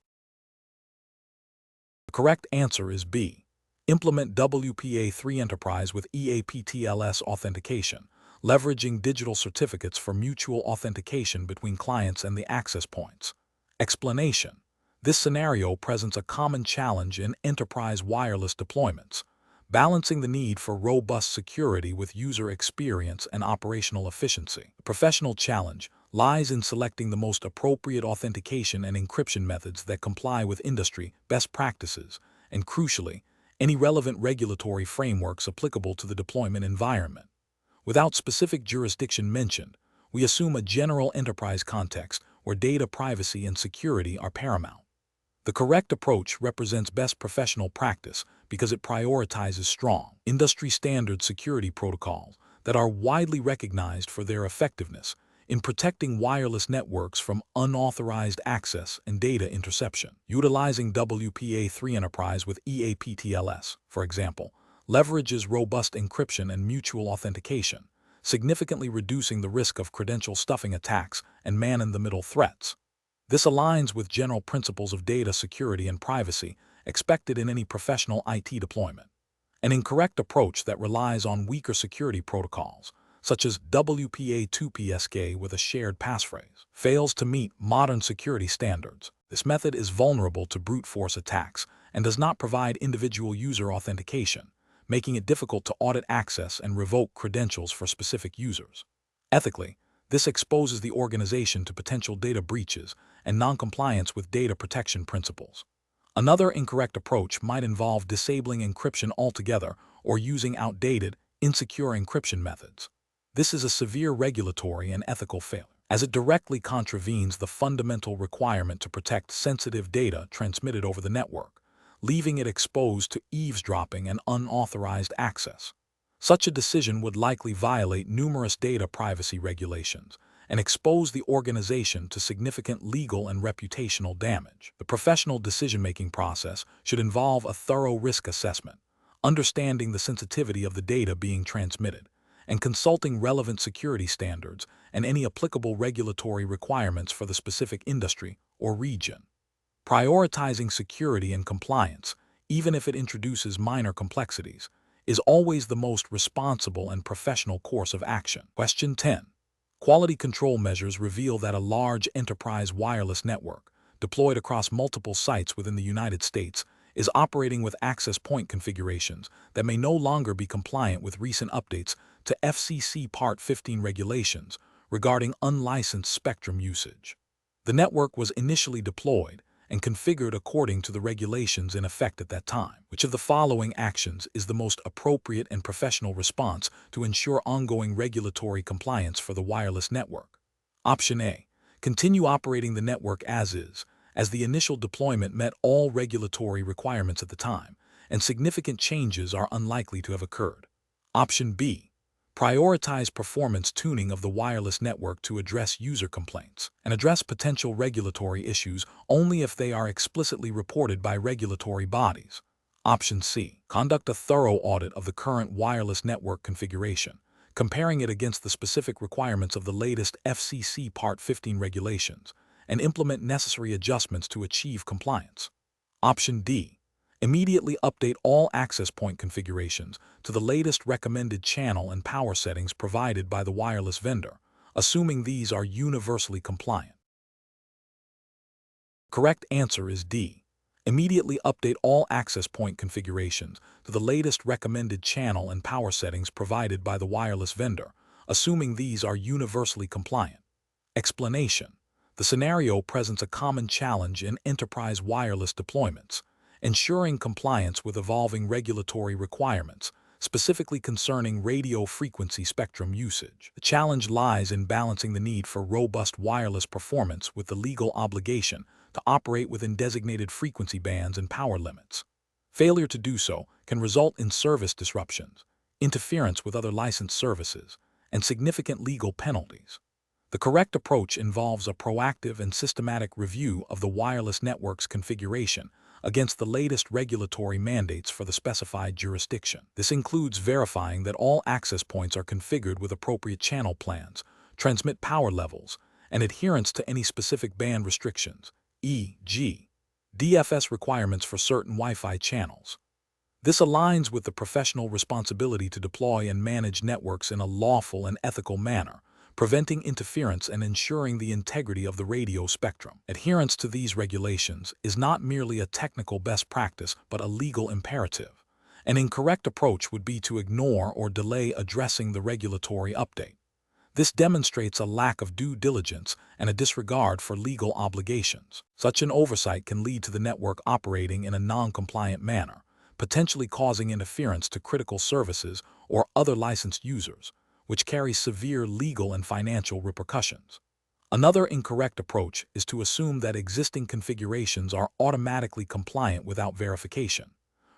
The correct answer is B. Implement WPA3 Enterprise with EAPTLS authentication, leveraging digital certificates for mutual authentication between clients and the access points. Explanation: this scenario presents a common challenge in enterprise wireless deployments, balancing the need for robust security with user experience and operational efficiency. The professional challenge lies in selecting the most appropriate authentication and encryption methods that comply with industry best practices and, crucially, any relevant regulatory frameworks applicable to the deployment environment. Without specific jurisdiction mentioned, we assume a general enterprise context where data privacy and security are paramount. The correct approach represents best professional practice because it prioritizes strong, industry-standard security protocols that are widely recognized for their effectiveness in protecting wireless networks from unauthorized access and data interception. Utilizing WPA3 Enterprise with EAPTLS, for example, leverages robust encryption and mutual authentication, significantly reducing the risk of credential stuffing attacks and man-in-the-middle threats. This aligns with general principles of data security and privacy expected in any professional IT deployment. An incorrect approach that relies on weaker security protocols, such as WPA2 PSK with a shared passphrase, fails to meet modern security standards. This method is vulnerable to brute force attacks and does not provide individual user authentication, making it difficult to audit access and revoke credentials for specific users. Ethically, this exposes the organization to potential data breaches and noncompliance with data protection principles. Another incorrect approach might involve disabling encryption altogether or using outdated, insecure encryption methods. This is a severe regulatory and ethical failure. as it directly contravenes the fundamental requirement to protect sensitive data transmitted over the network, leaving it exposed to eavesdropping and unauthorized access. Such a decision would likely violate numerous data privacy regulations and expose the organization to significant legal and reputational damage. The professional decision-making process should involve a thorough risk assessment, understanding the sensitivity of the data being transmitted, and consulting relevant security standards and any applicable regulatory requirements for the specific industry or region. Prioritizing security and compliance, even if it introduces minor complexities, is always the most responsible and professional course of action. Question 10. Quality control measures reveal that a large enterprise wireless network, deployed across multiple sites within the United States, is operating with access point configurations that may no longer be compliant with recent updates to FCC Part 15 regulations regarding unlicensed spectrum usage. The network was initially deployed and configured according to the regulations in effect at that time. Which of the following actions is the most appropriate and professional response to ensure ongoing regulatory compliance for the wireless network? Option A. Continue operating the network as is, as the initial deployment met all regulatory requirements at the time, and significant changes are unlikely to have occurred. Option B. Prioritize performance tuning of the wireless network to address user complaints, and address potential regulatory issues only if they are explicitly reported by regulatory bodies. Option C. Conduct a thorough audit of the current wireless network configuration, comparing it against the specific requirements of the latest FCC Part 15 regulations, and implement necessary adjustments to achieve compliance. Option D. Immediately update all access point configurations to the latest recommended channel and power settings provided by the wireless vendor, assuming these are universally compliant. Correct answer is D. Immediately update all access point configurations to the latest recommended channel and power settings provided by the wireless vendor, assuming these are universally compliant. Explanation. The scenario presents a common challenge in enterprise wireless deployments, ensuring compliance with evolving regulatory requirements, specifically concerning radio frequency spectrum usage. The challenge lies in balancing the need for robust wireless performance with the legal obligation to operate within designated frequency bands and power limits. Failure to do so can result in service disruptions, interference with other licensed services, and significant legal penalties. The correct approach involves a proactive and systematic review of the wireless network's configuration against the latest regulatory mandates for the specified jurisdiction. This includes verifying that all access points are configured with appropriate channel plans, transmit power levels, and adherence to any specific band restrictions, e.g., DFS requirements for certain Wi-Fi channels. This aligns with the professional responsibility to deploy and manage networks in a lawful and ethical manner, preventing interference and ensuring the integrity of the radio spectrum. Adherence to these regulations is not merely a technical best practice but a legal imperative. An incorrect approach would be to ignore or delay addressing the regulatory update. This demonstrates a lack of due diligence and a disregard for legal obligations. Such an oversight can lead to the network operating in a non-compliant manner, potentially causing interference to critical services or other licensed users, which carries severe legal and financial repercussions. Another incorrect approach is to assume that existing configurations are automatically compliant without verification.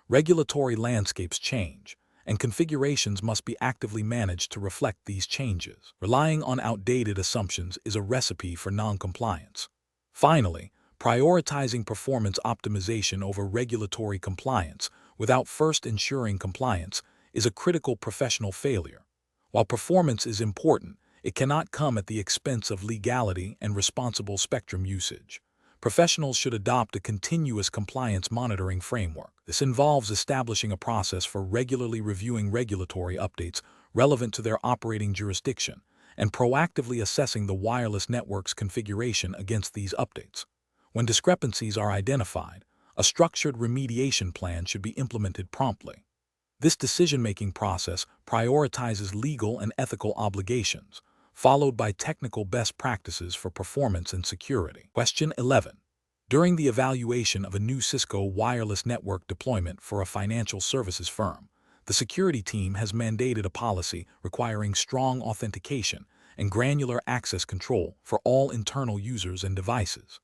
Regulatory landscapes change, and configurations must be actively managed to reflect these changes. Relying on outdated assumptions is a recipe for non-compliance. Finally, prioritizing performance optimization over regulatory compliance without first ensuring compliance is a critical professional failure. While performance is important, it cannot come at the expense of legality and responsible spectrum usage. Professionals should adopt a continuous compliance monitoring framework. This involves establishing a process for regularly reviewing regulatory updates relevant to their operating jurisdiction and proactively assessing the wireless network's configuration against these updates. When discrepancies are identified, a structured remediation plan should be implemented promptly. This decision-making process prioritizes legal and ethical obligations, followed by technical best practices for performance and security. Question 11. During the evaluation of a new Cisco wireless network deployment for a financial services firm, the security team has mandated a policy requiring strong authentication and granular access control for all internal users and devices.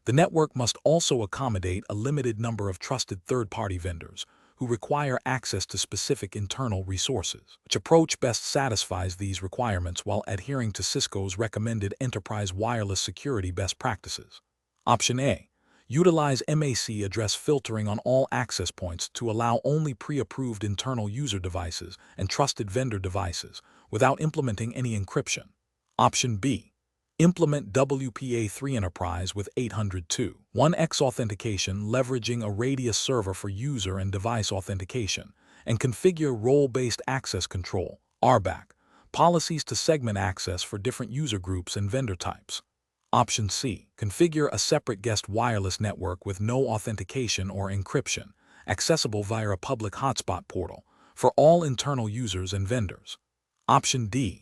The network must also accommodate a limited number of trusted third-party vendors who require access to specific internal resources. Which approach best satisfies these requirements while adhering to Cisco's recommended enterprise wireless security best practices? Option A. Utilize MAC address filtering on all access points to allow only pre-approved internal user devices and trusted vendor devices without implementing any encryption. Option B. Implement WPA3 Enterprise with 802.1x authentication leveraging a radius server for user and device authentication, and configure role-based access control (RBAC) policies to segment access for different user groups and vendor types. Option C. Configure a separate guest wireless network with no authentication or encryption, accessible via a public hotspot portal, for all internal users and vendors. Option D.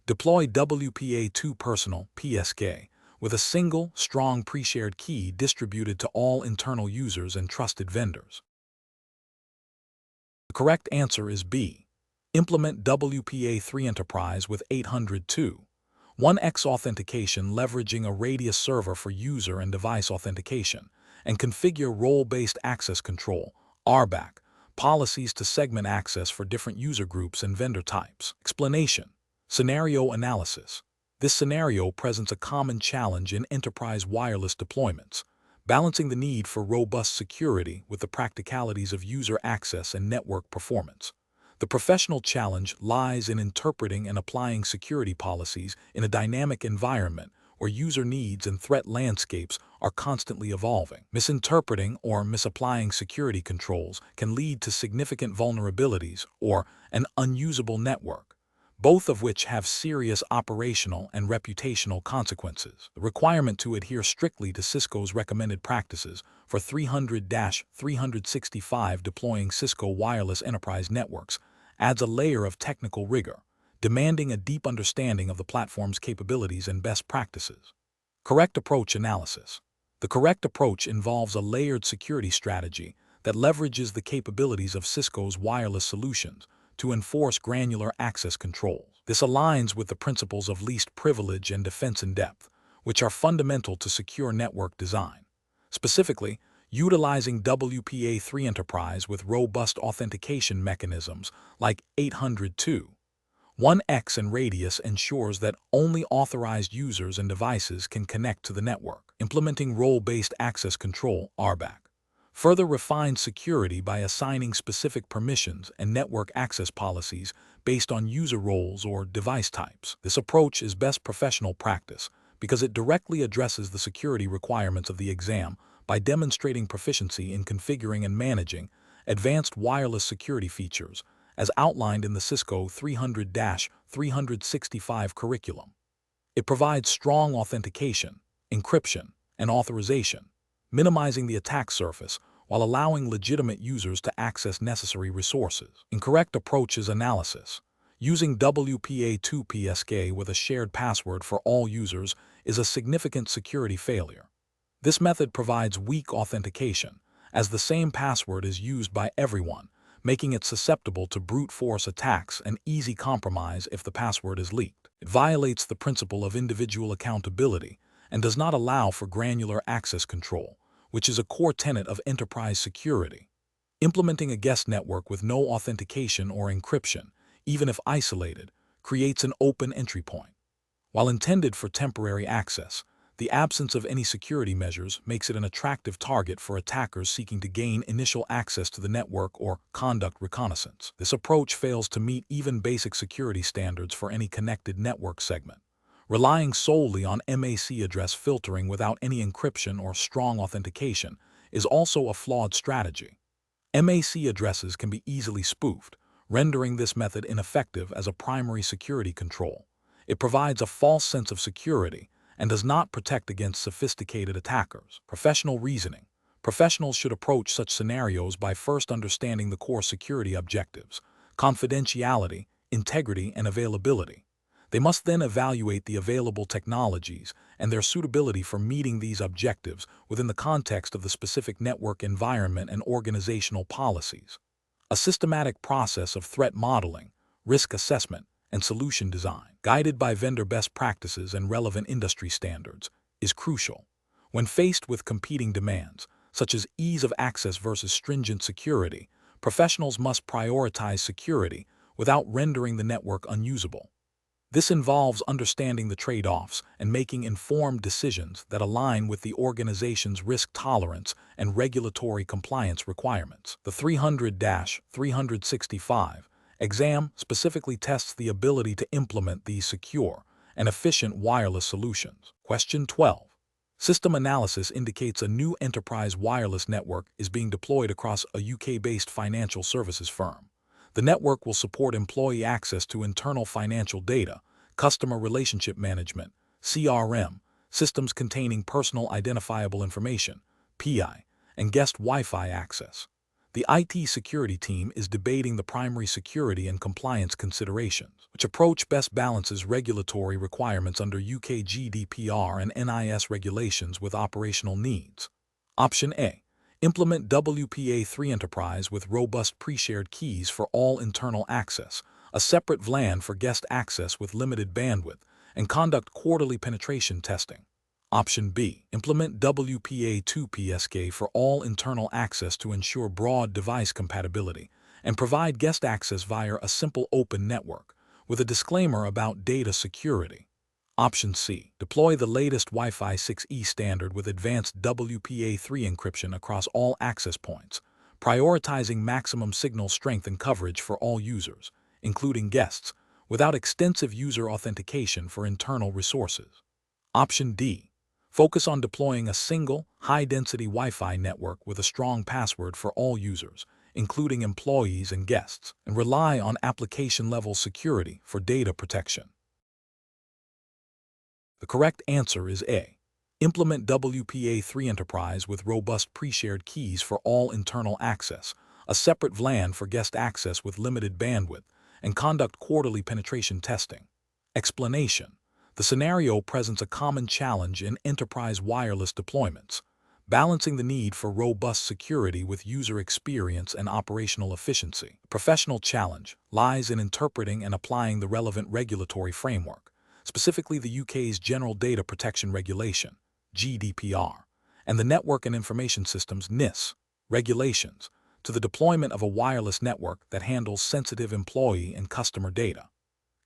Deploy WPA2 Personal (PSK) with a single, strong pre-shared key distributed to all internal users and trusted vendors. The correct answer is B. Implement WPA3 Enterprise with 802.1x authentication leveraging a radius server for user and device authentication, and configure role-based access control (RBAC) policies to segment access for different user groups and vendor types. Explanation. Scenario analysis. This scenario presents a common challenge in enterprise wireless deployments, balancing the need for robust security with the practicalities of user access and network performance. The professional challenge lies in interpreting and applying security policies in a dynamic environment where user needs and threat landscapes are constantly evolving. Misinterpreting or misapplying security controls can lead to significant vulnerabilities or an unusable network, both of which have serious operational and reputational consequences. The requirement to adhere strictly to Cisco's recommended practices for 300-365 deploying Cisco wireless enterprise networks adds a layer of technical rigor, demanding a deep understanding of the platform's capabilities and best practices. Correct approach analysis. The correct approach involves a layered security strategy that leverages the capabilities of Cisco's wireless solutions to enforce granular access controls. This aligns with the principles of least privilege and defense in depth, which are fundamental to secure network design. Specifically, utilizing WPA3 Enterprise with robust authentication mechanisms like 802.1x and radius ensures that only authorized users and devices can connect to the network. Implementing role-based access control (RBAC) further refines security by assigning specific permissions and network access policies based on user roles or device types. This approach is best professional practice because it directly addresses the security requirements of the exam by demonstrating proficiency in configuring and managing advanced wireless security features as outlined in the Cisco 300-365 curriculum. It provides strong authentication, encryption, and authorization, minimizing the attack surface while allowing legitimate users to access necessary resources. Incorrect approaches analysis. Using WPA2 PSK with a shared password for all users is a significant security failure. This method provides weak authentication, as the same password is used by everyone, making it susceptible to brute force attacks and easy compromise if the password is leaked. It violates the principle of individual accountability and does not allow for granular access control, which is a core tenet of enterprise security. Implementing a guest network with no authentication or encryption, even if isolated, creates an open entry point. While intended for temporary access, the absence of any security measures makes it an attractive target for attackers seeking to gain initial access to the network or conduct reconnaissance. This approach fails to meet even basic security standards for any connected network segment. Relying solely on MAC address filtering without any encryption or strong authentication is also a flawed strategy. MAC addresses can be easily spoofed, rendering this method ineffective as a primary security control. It provides a false sense of security and does not protect against sophisticated attackers. Professional reasoning. Professionals should approach such scenarios by first understanding the core security objectives: confidentiality, integrity, and availability. They must then evaluate the available technologies and their suitability for meeting these objectives within the context of the specific network environment and organizational policies. A systematic process of threat modeling, risk assessment, and solution design. guided by vendor best practices and relevant industry standards, is crucial. When faced with competing demands, such as ease of access versus stringent security, professionals must prioritize security without rendering the network unusable. This involves understanding the trade-offs and making informed decisions that align with the organization's risk tolerance and regulatory compliance requirements. The 300-365 exam specifically tests the ability to implement these secure and efficient wireless solutions. Question 12. System analysis indicates a new enterprise wireless network is being deployed across a UK-based financial services firm. The network will support employee access to internal financial data, customer relationship management, CRM, systems containing personal identifiable information, PI, and guest Wi-Fi access. The IT security team is debating the primary security and compliance considerations, which approach best balances regulatory requirements under UK GDPR and NIS regulations with operational needs. Option A. Implement WPA3 Enterprise with robust pre-shared keys for all internal access, a separate VLAN for guest access with limited bandwidth, and conduct quarterly penetration testing. Option B. Implement WPA2 PSK for all internal access to ensure broad device compatibility, and provide guest access via a simple open network, with a disclaimer about data security. Option C. Deploy the latest Wi-Fi 6E standard with advanced WPA3 encryption across all access points, prioritizing maximum signal strength and coverage for all users, including guests, without extensive user authentication for internal resources. Option D. Focus on deploying a single, high-density Wi-Fi network with a strong password for all users, including employees and guests, and rely on application-level security for data protection. The correct answer is A. Implement WPA3 Enterprise with robust pre-shared keys for all internal access, a separate VLAN for guest access with limited bandwidth, and conduct quarterly penetration testing. Explanation. The scenario presents a common challenge in enterprise wireless deployments, balancing the need for robust security with user experience and operational efficiency. The professional challenge lies in interpreting and applying the relevant regulatory framework, specifically the UK's General Data Protection Regulation, GDPR, and the Network and Information Systems NIS regulations, to the deployment of a wireless network that handles sensitive employee and customer data.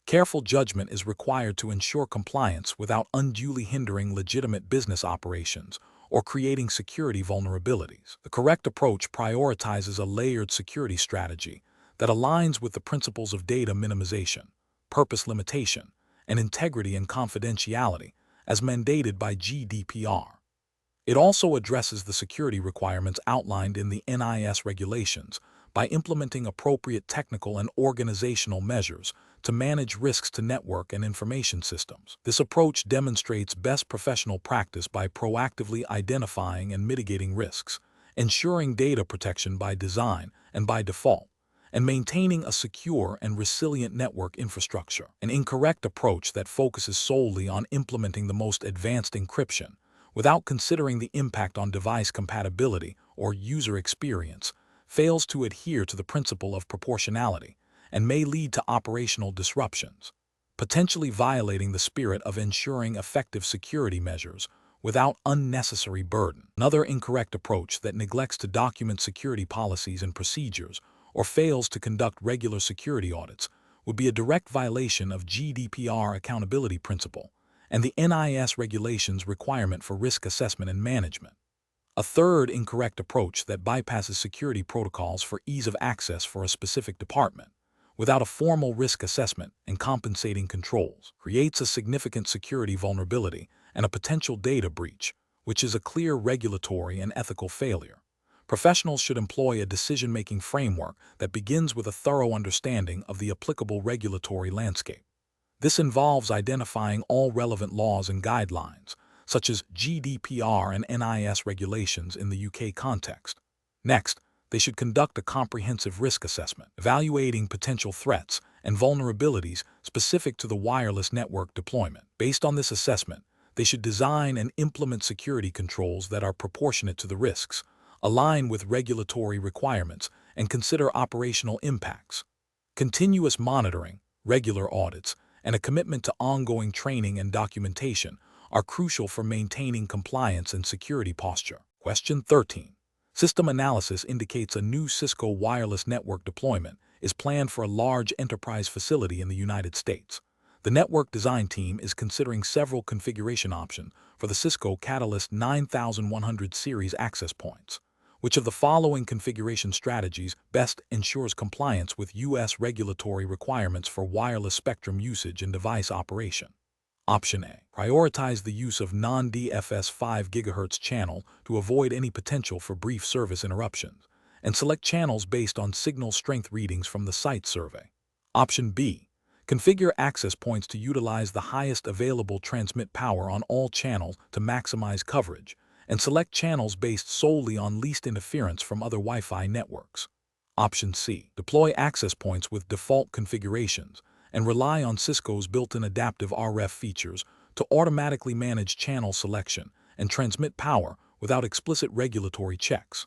Careful judgment is required to ensure compliance without unduly hindering legitimate business operations or creating security vulnerabilities. The correct approach prioritizes a layered security strategy that aligns with the principles of data minimization, purpose limitation, and integrity and confidentiality as mandated by GDPR. It also addresses the security requirements outlined in the NIS regulations by implementing appropriate technical and organizational measures to manage risks to network and information systems. This approach demonstrates best professional practice by proactively identifying and mitigating risks, ensuring data protection by design and by default, and maintaining a secure and resilient network infrastructure. An incorrect approach that focuses solely on implementing the most advanced encryption without considering the impact on device compatibility or user experience fails to adhere to the principle of proportionality and may lead to operational disruptions, potentially violating the spirit of ensuring effective security measures without unnecessary burden. Another incorrect approach that neglects to document security policies and procedures or fails to conduct regular security audits would be a direct violation of GDPR accountability principle and the NIS regulations requirement for risk assessment and management. A third incorrect approach that bypasses security protocols for ease of access for a specific department without a formal risk assessment and compensating controls creates a significant security vulnerability and a potential data breach, which is a clear regulatory and ethical failure. Professionals should employ a decision-making framework that begins with a thorough understanding of the applicable regulatory landscape. This involves identifying all relevant laws and guidelines, such as GDPR and NIS regulations in the UK context. Next, they should conduct a comprehensive risk assessment, evaluating potential threats and vulnerabilities specific to the wireless network deployment. Based on this assessment, they should design and implement security controls that are proportionate to the risks, align with regulatory requirements, and consider operational impacts. Continuous monitoring, regular audits, and a commitment to ongoing training and documentation are crucial for maintaining compliance and security posture. Question 13. System analysis indicates a new Cisco wireless network deployment is planned for a large enterprise facility in the United States. The network design team is considering several configuration options for the Cisco Catalyst 9100 series access points. Which of the following configuration strategies best ensures compliance with U.S. regulatory requirements for wireless spectrum usage and device operation? Option A. Prioritize the use of non-DFS 5 GHz channel to avoid any potential for brief service interruptions, and select channels based on signal strength readings from the site survey. Option B. Configure access points to utilize the highest available transmit power on all channels to maximize coverage, and select channels based solely on least interference from other Wi-Fi networks. Option C. Deploy access points with default configurations and rely on Cisco's built-in adaptive RF features to automatically manage channel selection and transmit power without explicit regulatory checks.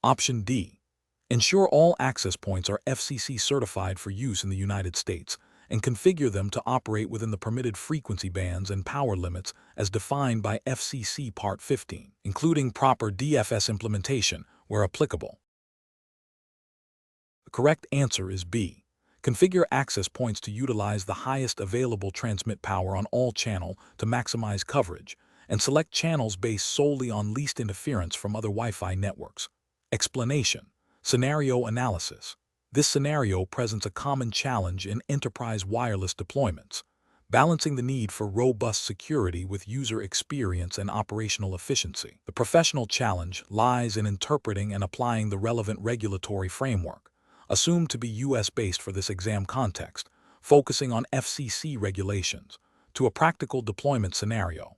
Option D. Ensure all access points are FCC certified for use in the United States and configure them to operate within the permitted frequency bands and power limits as defined by FCC Part 15, including proper DFS implementation where applicable. The correct answer is B. Configure access points to utilize the highest available transmit power on all channels to maximize coverage, and select channels based solely on least interference from other Wi-Fi networks. Explanation. Scenario analysis. This scenario presents a common challenge in enterprise wireless deployments, balancing the need for robust security with user experience and operational efficiency. The professional challenge lies in interpreting and applying the relevant regulatory framework, assumed to be U.S.-based for this exam context, focusing on FCC regulations, to a practical deployment scenario.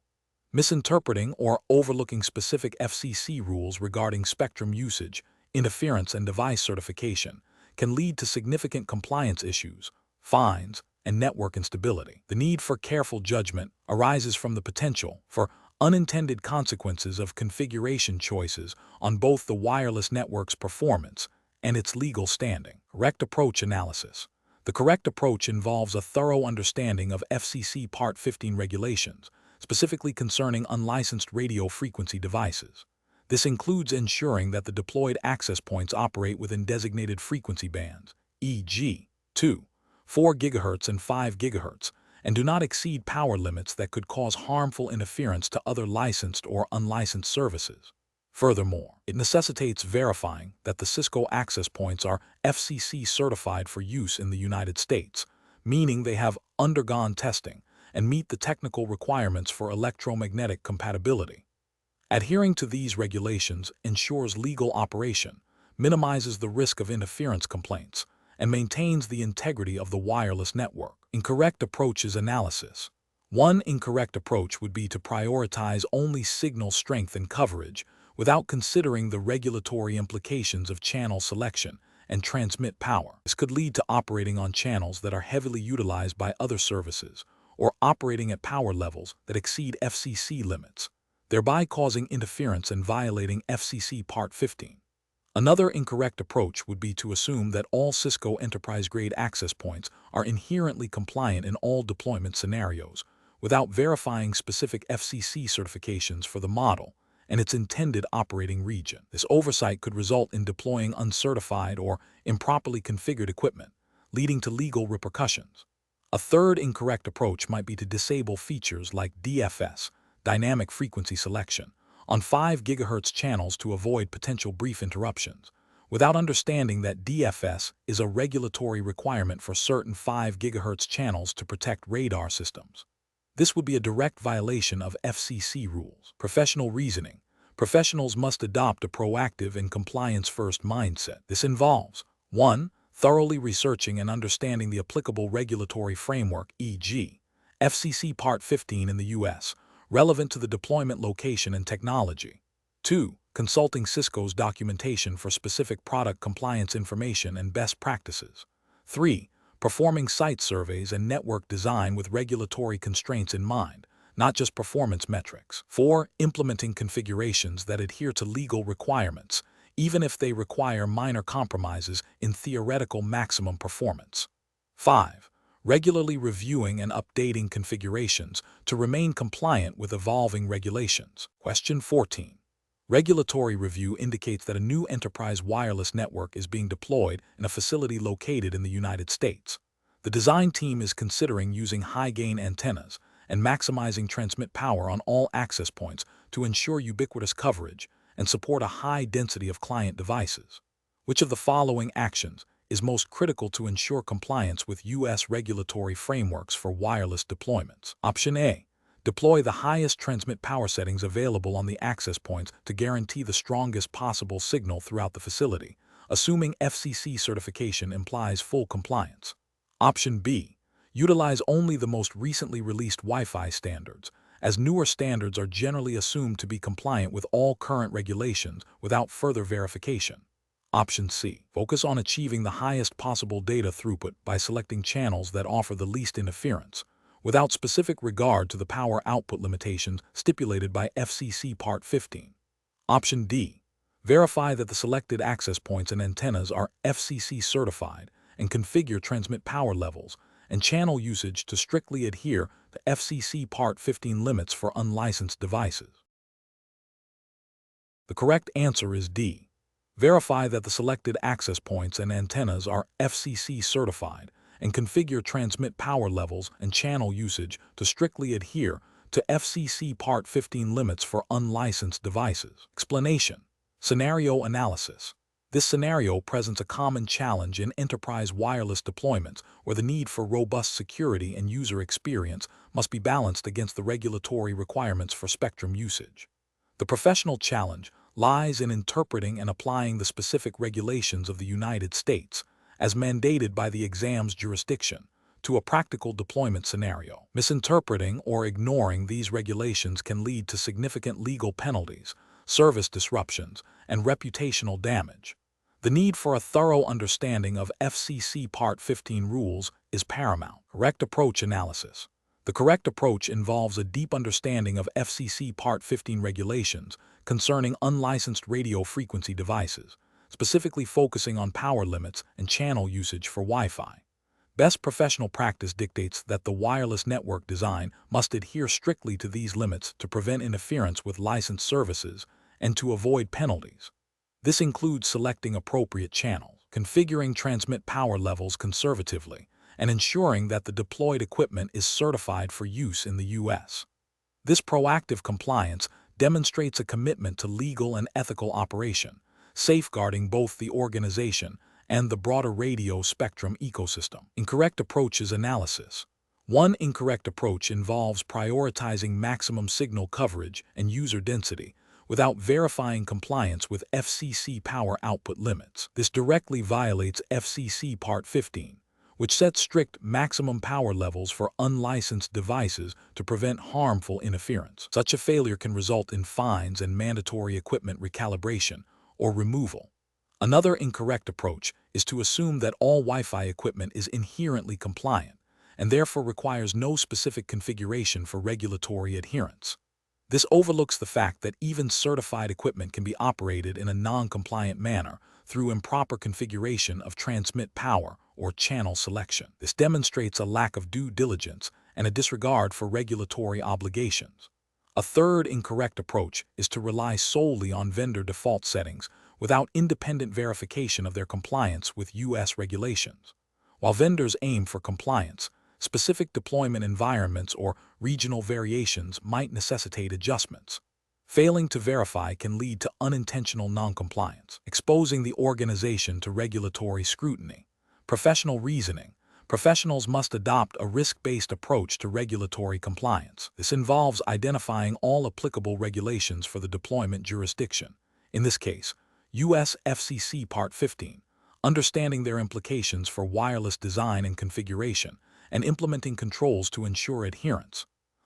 Misinterpreting or overlooking specific FCC rules regarding spectrum usage, interference, and device certification can lead to significant compliance issues, fines, and network instability. The need for careful judgment arises from the potential for unintended consequences of configuration choices on both the wireless network's performance and its legal standing. Correct approach analysis. The correct approach involves a thorough understanding of FCC Part 15 regulations, specifically concerning unlicensed radio frequency devices. This includes ensuring that the deployed access points operate within designated frequency bands, e.g., 2, 4 GHz and 5 GHz, and do not exceed power limits that could cause harmful interference to other licensed or unlicensed services. Furthermore, it necessitates verifying that the Cisco access points are FCC certified for use in the United States, meaning they have undergone testing and meet the technical requirements for electromagnetic compatibility. Adhering to these regulations ensures legal operation, minimizes the risk of interference complaints, and maintains the integrity of the wireless network. Incorrect approach is analysis. One incorrect approach would be to prioritize only signal strength and coverage without considering the regulatory implications of channel selection and transmit power. This could lead to operating on channels that are heavily utilized by other services or operating at power levels that exceed FCC limits, thereby causing interference and violating FCC Part 15. Another incorrect approach would be to assume that all Cisco enterprise-grade access points are inherently compliant in all deployment scenarios, without verifying specific FCC certifications for the model and its intended operating region. This oversight could result in deploying uncertified or improperly configured equipment, leading to legal repercussions. A third incorrect approach might be to disable features like DFS, dynamic frequency selection, on 5 GHz channels to avoid potential brief interruptions, without understanding that DFS is a regulatory requirement for certain 5 GHz channels to protect radar systems. This would be a direct violation of FCC rules. Professional reasoning. Professionals must adopt a proactive and compliance-first mindset. This involves 1. Thoroughly researching and understanding the applicable regulatory framework, e.g., FCC Part 15 in the U.S., relevant to the deployment location and technology. 2. Consulting Cisco's documentation for specific product compliance information and best practices. 3. Performing site surveys and network design with regulatory constraints in mind, not just performance metrics. 4. Implementing configurations that adhere to legal requirements, even if they require minor compromises in theoretical maximum performance. 5. regularly reviewing and updating configurations to remain compliant with evolving regulations. Question 14. Regulatory review indicates that a new enterprise wireless network is being deployed in a facility located in the United States. The design team is considering using high-gain antennas and maximizing transmit power on all access points to ensure ubiquitous coverage and support a high density of client devices. Which of the following actions is most critical to ensure compliance with U.S. regulatory frameworks for wireless deployments? Option A. Deploy the highest transmit power settings available on the access points to guarantee the strongest possible signal throughout the facility, assuming FCC certification implies full compliance. Option B. Utilize only the most recently released Wi-Fi standards, as newer standards are generally assumed to be compliant with all current regulations without further verification. Option C. Focus on achieving the highest possible data throughput by selecting channels that offer the least interference, without specific regard to the power output limitations stipulated by FCC Part 15. Option D. Verify that the selected access points and antennas are FCC certified and configure transmit power levels and channel usage to strictly adhere to FCC Part 15 limits for unlicensed devices. The correct answer is D. Verify that the selected access points and antennas are FCC certified and configure transmit power levels and channel usage to strictly adhere to FCC Part 15 limits for unlicensed devices. Explanation. Scenario analysis. This scenario presents a common challenge in enterprise wireless deployments where the need for robust security and user experience must be balanced against the regulatory requirements for spectrum usage. The professional challenge lies in interpreting and applying the specific regulations of the United States, as mandated by the exam's jurisdiction, to a practical deployment scenario. Misinterpreting or ignoring these regulations can lead to significant legal penalties, service disruptions, and reputational damage. The need for a thorough understanding of FCC Part 15 rules is paramount. Correct approach analysis. The correct approach involves a deep understanding of FCC Part 15 regulations concerning unlicensed radio frequency devices, specifically focusing on power limits and channel usage for Wi-Fi. Best professional practice dictates that the wireless network design must adhere strictly to these limits to prevent interference with licensed services and to avoid penalties. This includes selecting appropriate channels, configuring transmit power levels conservatively, and ensuring that the deployed equipment is certified for use in the U.S. This proactive compliance demonstrates a commitment to legal and ethical operation, safeguarding both the organization and the broader radio spectrum ecosystem. Incorrect approaches analysis. One incorrect approach involves prioritizing maximum signal coverage and user density without verifying compliance with FCC power output limits. This directly violates FCC Part 15, which sets strict maximum power levels for unlicensed devices to prevent harmful interference. Such a failure can result in fines and mandatory equipment recalibration or removal. Another incorrect approach is to assume that all Wi-Fi equipment is inherently compliant and therefore requires no specific configuration for regulatory adherence. This overlooks the fact that even certified equipment can be operated in a non-compliant manner through improper configuration of transmit power or channel selection. This demonstrates a lack of due diligence and a disregard for regulatory obligations. A third incorrect approach is to rely solely on vendor default settings without independent verification of their compliance with U.S. regulations. While vendors aim for compliance, specific deployment environments or regional variations might necessitate adjustments. Failing to verify can lead to unintentional noncompliance, exposing the organization to regulatory scrutiny. Professional reasoning. Professionals must adopt a risk-based approach to regulatory compliance. This involves identifying all applicable regulations for the deployment jurisdiction, in this case, U.S. FCC Part 15, understanding their implications for wireless design and configuration, and implementing controls to ensure adherence.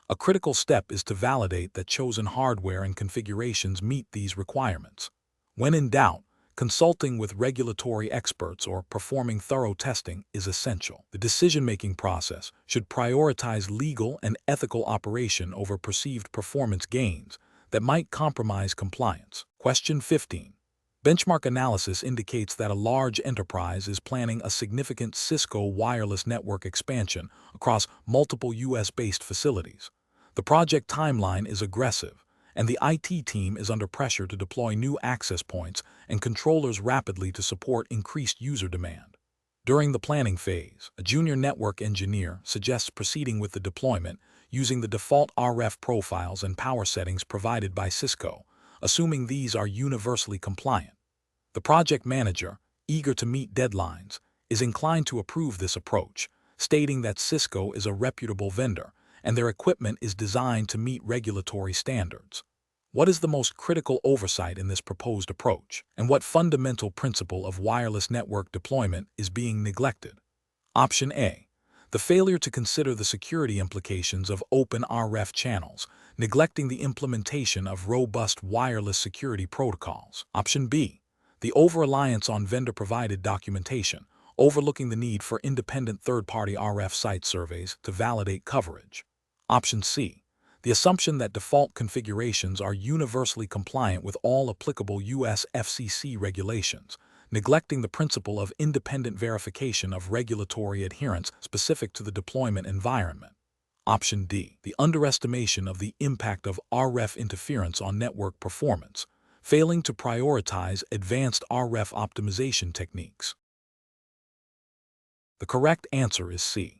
A critical step is to validate that chosen hardware and configurations meet these requirements. When in doubt, consulting with regulatory experts or performing thorough testing is essential. The decision-making process should prioritize legal and ethical operation over perceived performance gains that might compromise compliance. Question 15. Benchmark analysis indicates that a large enterprise is planning a significant Cisco wireless network expansion across multiple U.S.-based facilities. The project timeline is aggressive, and the IT team is under pressure to deploy new access points and controllers rapidly to support increased user demand. During the planning phase, a junior network engineer suggests proceeding with the deployment using the default RF profiles and power settings provided by Cisco, assuming these are universally compliant. The project manager, eager to meet deadlines, is inclined to approve this approach, stating that Cisco is a reputable vendor and their equipment is designed to meet regulatory standards. What is the most critical oversight in this proposed approach, and what fundamental principle of wireless network deployment is being neglected? Option A. The failure to consider the security implications of open RF channels, neglecting the implementation of robust wireless security protocols. Option B. The over-reliance on vendor-provided documentation, overlooking the need for independent third-party RF site surveys to validate coverage. Option C. The assumption that default configurations are universally compliant with all applicable U.S. FCC regulations, neglecting the principle of independent verification of regulatory adherence specific to the deployment environment. Option D. The underestimation of the impact of RF interference on network performance, failing to prioritize advanced RF optimization techniques. The correct answer is C.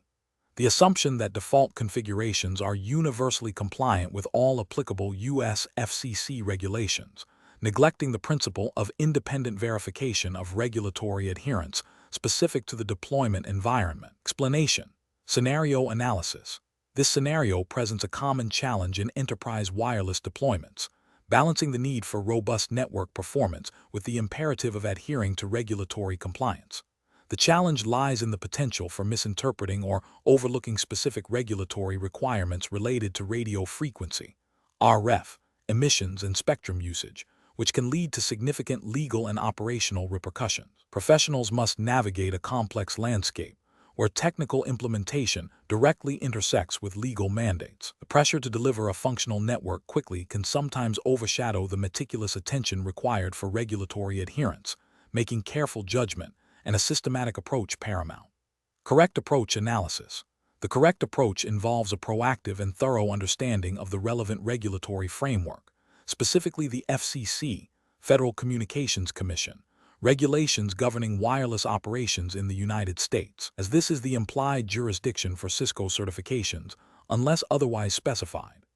The assumption that default configurations are universally compliant with all applicable U.S. FCC regulations, neglecting the principle of independent verification of regulatory adherence specific to the deployment environment. Explanation. Scenario analysis. This scenario presents a common challenge in enterprise wireless deployments, balancing the need for robust network performance with the imperative of adhering to regulatory compliance. The challenge lies in the potential for misinterpreting or overlooking specific regulatory requirements related to radio frequency, RF, emissions, and spectrum usage, which can lead to significant legal and operational repercussions. Professionals must navigate a complex landscape where technical implementation directly intersects with legal mandates. The pressure to deliver a functional network quickly can sometimes overshadow the meticulous attention required for regulatory adherence, making careful judgment and a systematic approach paramount. Correct approach analysis. The correct approach involves a proactive and thorough understanding of the relevant regulatory framework, specifically the FCC, Federal Communications Commission, regulations governing wireless operations in the United States, as this is the implied jurisdiction for Cisco certifications, unless otherwise specified.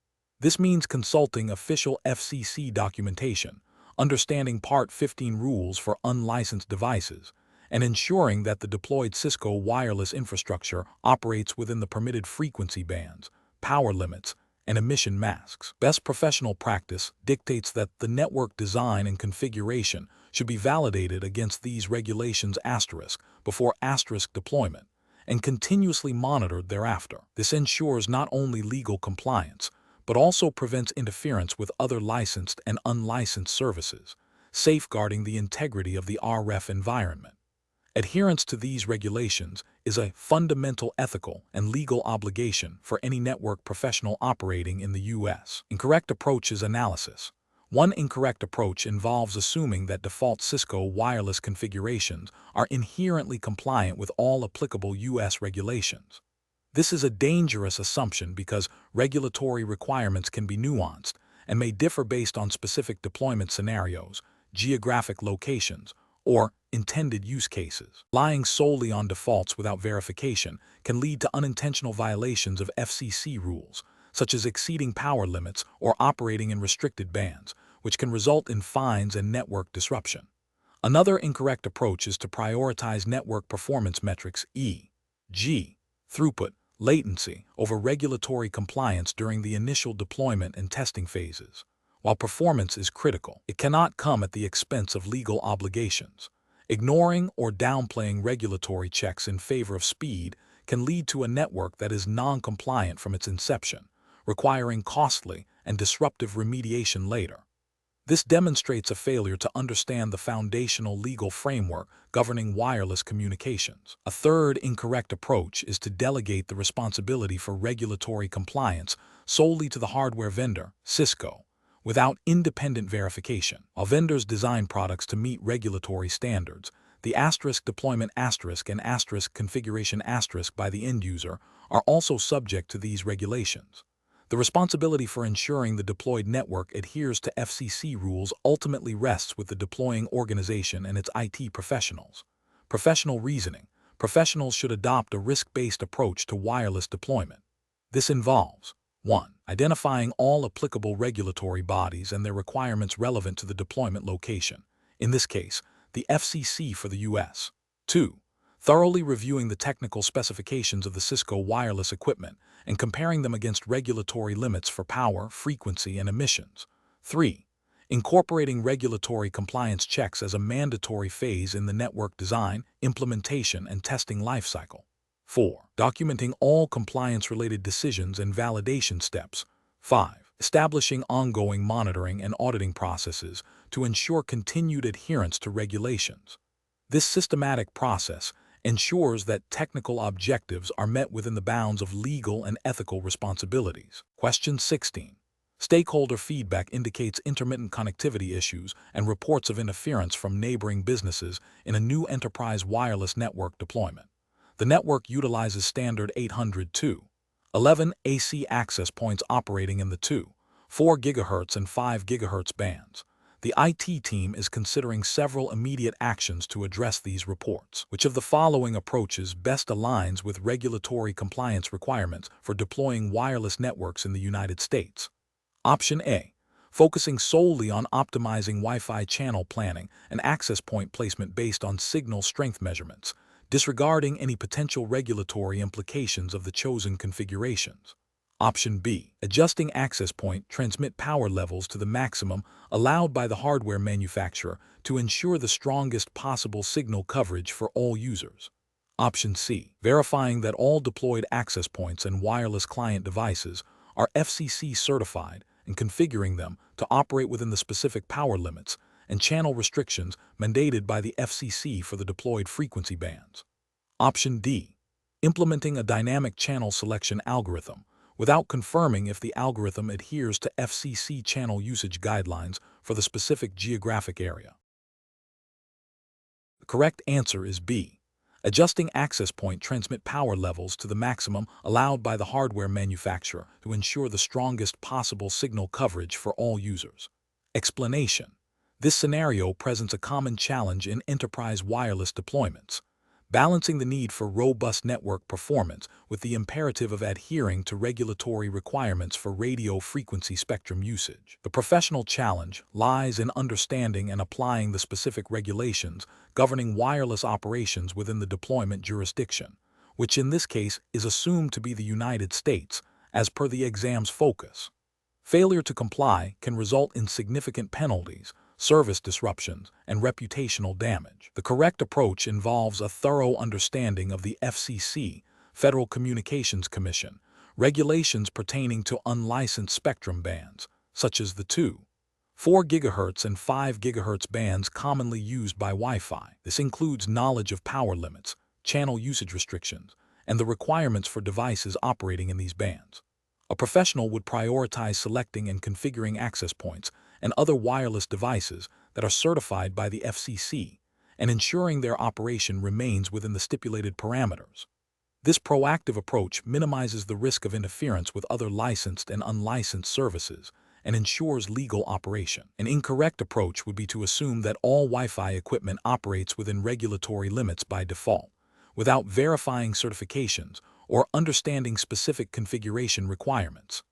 This means consulting official FCC documentation, understanding Part 15 rules for unlicensed devices, and ensuring that the deployed Cisco wireless infrastructure operates within the permitted frequency bands, power limits, and emission masks. Best professional practice dictates that the network design and configuration should be validated against these regulations before deployment, and continuously monitored thereafter. This ensures not only legal compliance, but also prevents interference with other licensed and unlicensed services, safeguarding the integrity of the RF environment. Adherence to these regulations is a fundamental ethical and legal obligation for any network professional operating in the U.S. Incorrect approach is analysis. One incorrect approach involves assuming that default Cisco wireless configurations are inherently compliant with all applicable U.S. regulations. This is a dangerous assumption because regulatory requirements can be nuanced and may differ based on specific deployment scenarios, geographic locations, or intended use cases. Relying solely on defaults without verification can lead to unintentional violations of FCC rules, such as exceeding power limits or operating in restricted bands, which can result in fines and network disruption. Another incorrect approach is to prioritize network performance metrics e.g., throughput, latency, over regulatory compliance during the initial deployment and testing phases. While performance is critical, it cannot come at the expense of legal obligations. Ignoring or downplaying regulatory checks in favor of speed can lead to a network that is non-compliant from its inception, requiring costly and disruptive remediation later. This demonstrates a failure to understand the foundational legal framework governing wireless communications. A third incorrect approach is to delegate the responsibility for regulatory compliance solely to the hardware vendor, Cisco, without independent verification. While vendors design products to meet regulatory standards, the asterisk deployment asterisk and asterisk configuration asterisk by the end user are also subject to these regulations. The responsibility for ensuring the deployed network adheres to FCC rules ultimately rests with the deploying organization and its IT professionals. Professional reasoning. Professionals should adopt a risk-based approach to wireless deployment. This involves 1. Identifying all applicable regulatory bodies and their requirements relevant to the deployment location, in this case, the FCC for the U.S. 2. Thoroughly reviewing the technical specifications of the Cisco wireless equipment and comparing them against regulatory limits for power, frequency, and emissions. 3. Incorporating regulatory compliance checks as a mandatory phase in the network design, implementation, and testing lifecycle. 4. Documenting all compliance-related decisions and validation steps. 5. Establishing ongoing monitoring and auditing processes to ensure continued adherence to regulations. This systematic process ensures that technical objectives are met within the bounds of legal and ethical responsibilities. Question 16. Stakeholder feedback indicates intermittent connectivity issues and reports of interference from neighboring businesses in a new enterprise wireless network deployment. The network utilizes standard 802.11 AC access points operating in the 2, 4 GHz and 5 GHz bands. The IT team is considering several immediate actions to address these reports. Which of the following approaches best aligns with regulatory compliance requirements for deploying wireless networks in the United States? Option A. Focusing solely on optimizing Wi-Fi channel planning and access point placement based on signal strength measurements, disregarding any potential regulatory implications of the chosen configurations. Option B. Adjusting access point transmit power levels to the maximum allowed by the hardware manufacturer to ensure the strongest possible signal coverage for all users. Option C. Verifying that all deployed access points and wireless client devices are FCC certified and configuring them to operate within the specific power limits and channel restrictions mandated by the FCC for the deployed frequency bands. Option D. Implementing a dynamic channel selection algorithm without confirming if the algorithm adheres to FCC channel usage guidelines for the specific geographic area. The correct answer is B. Adjusting access point transmit power levels to the maximum allowed by the hardware manufacturer to ensure the strongest possible signal coverage for all users. Explanation. This scenario presents a common challenge in enterprise wireless deployments, balancing the need for robust network performance with the imperative of adhering to regulatory requirements for radio frequency spectrum usage. The professional challenge lies in understanding and applying the specific regulations governing wireless operations within the deployment jurisdiction, which in this case is assumed to be the United States, as per the exam's focus. Failure to comply can result in significant penalties, service disruptions, and reputational damage. The correct approach involves a thorough understanding of the FCC, Federal Communications Commission, regulations pertaining to unlicensed spectrum bands, such as the 2, 4 GHz and 5 GHz bands commonly used by Wi-Fi. This includes knowledge of power limits, channel usage restrictions, and the requirements for devices operating in these bands. A professional would prioritize selecting and configuring access points and other wireless devices that are certified by the FCC and ensuring their operation remains within the stipulated parameters. This proactive approach minimizes the risk of interference with other licensed and unlicensed services and ensures legal operation. An incorrect approach would be to assume that all Wi-Fi equipment operates within regulatory limits by default, without verifying certifications or understanding specific configuration requirements.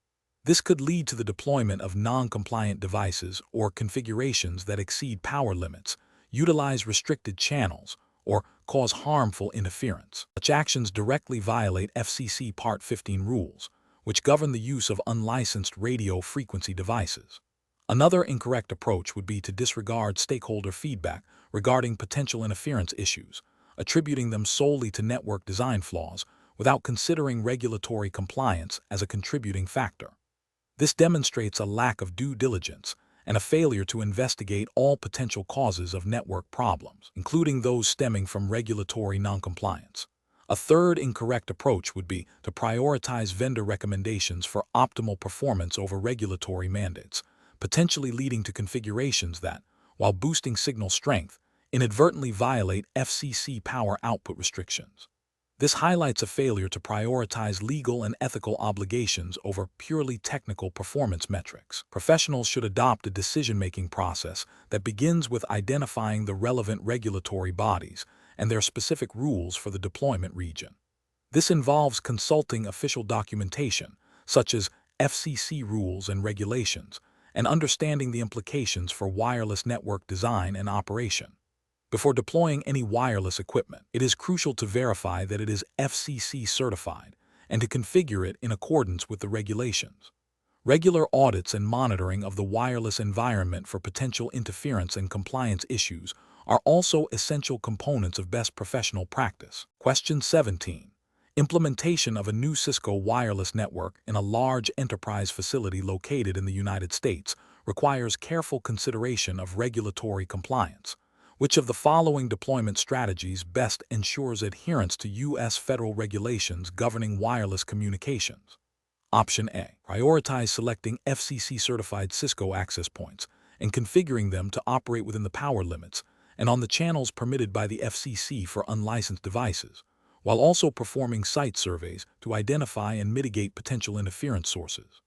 This could lead to the deployment of non-compliant devices or configurations that exceed power limits, utilize restricted channels, or cause harmful interference. Such actions directly violate FCC Part 15 rules, which govern the use of unlicensed radio frequency devices. Another incorrect approach would be to disregard stakeholder feedback regarding potential interference issues, attributing them solely to network design flaws without considering regulatory compliance as a contributing factor. This demonstrates a lack of due diligence and a failure to investigate all potential causes of network problems, including those stemming from regulatory noncompliance. A third incorrect approach would be to prioritize vendor recommendations for optimal performance over regulatory mandates, potentially leading to configurations that, while boosting signal strength, inadvertently violate FCC power output restrictions. This highlights a failure to prioritize legal and ethical obligations over purely technical performance metrics. Professionals should adopt a decision-making process that begins with identifying the relevant regulatory bodies and their specific rules for the deployment region. This involves consulting official documentation, such as FCC rules and regulations, and understanding the implications for wireless network design and operation. Before deploying any wireless equipment, it is crucial to verify that it is FCC certified and to configure it in accordance with the regulations. Regular audits and monitoring of the wireless environment for potential interference and compliance issues are also essential components of best professional practice. Question 17. Implementation of a new Cisco wireless network in a large enterprise facility located in the United States requires careful consideration of regulatory compliance. Which of the following deployment strategies best ensures adherence to U.S. federal regulations governing wireless communications? Option A. Prioritize selecting FCC-certified Cisco access points and configuring them to operate within the power limits and on the channels permitted by the FCC for unlicensed devices, while also performing site surveys to identify and mitigate potential interference sources.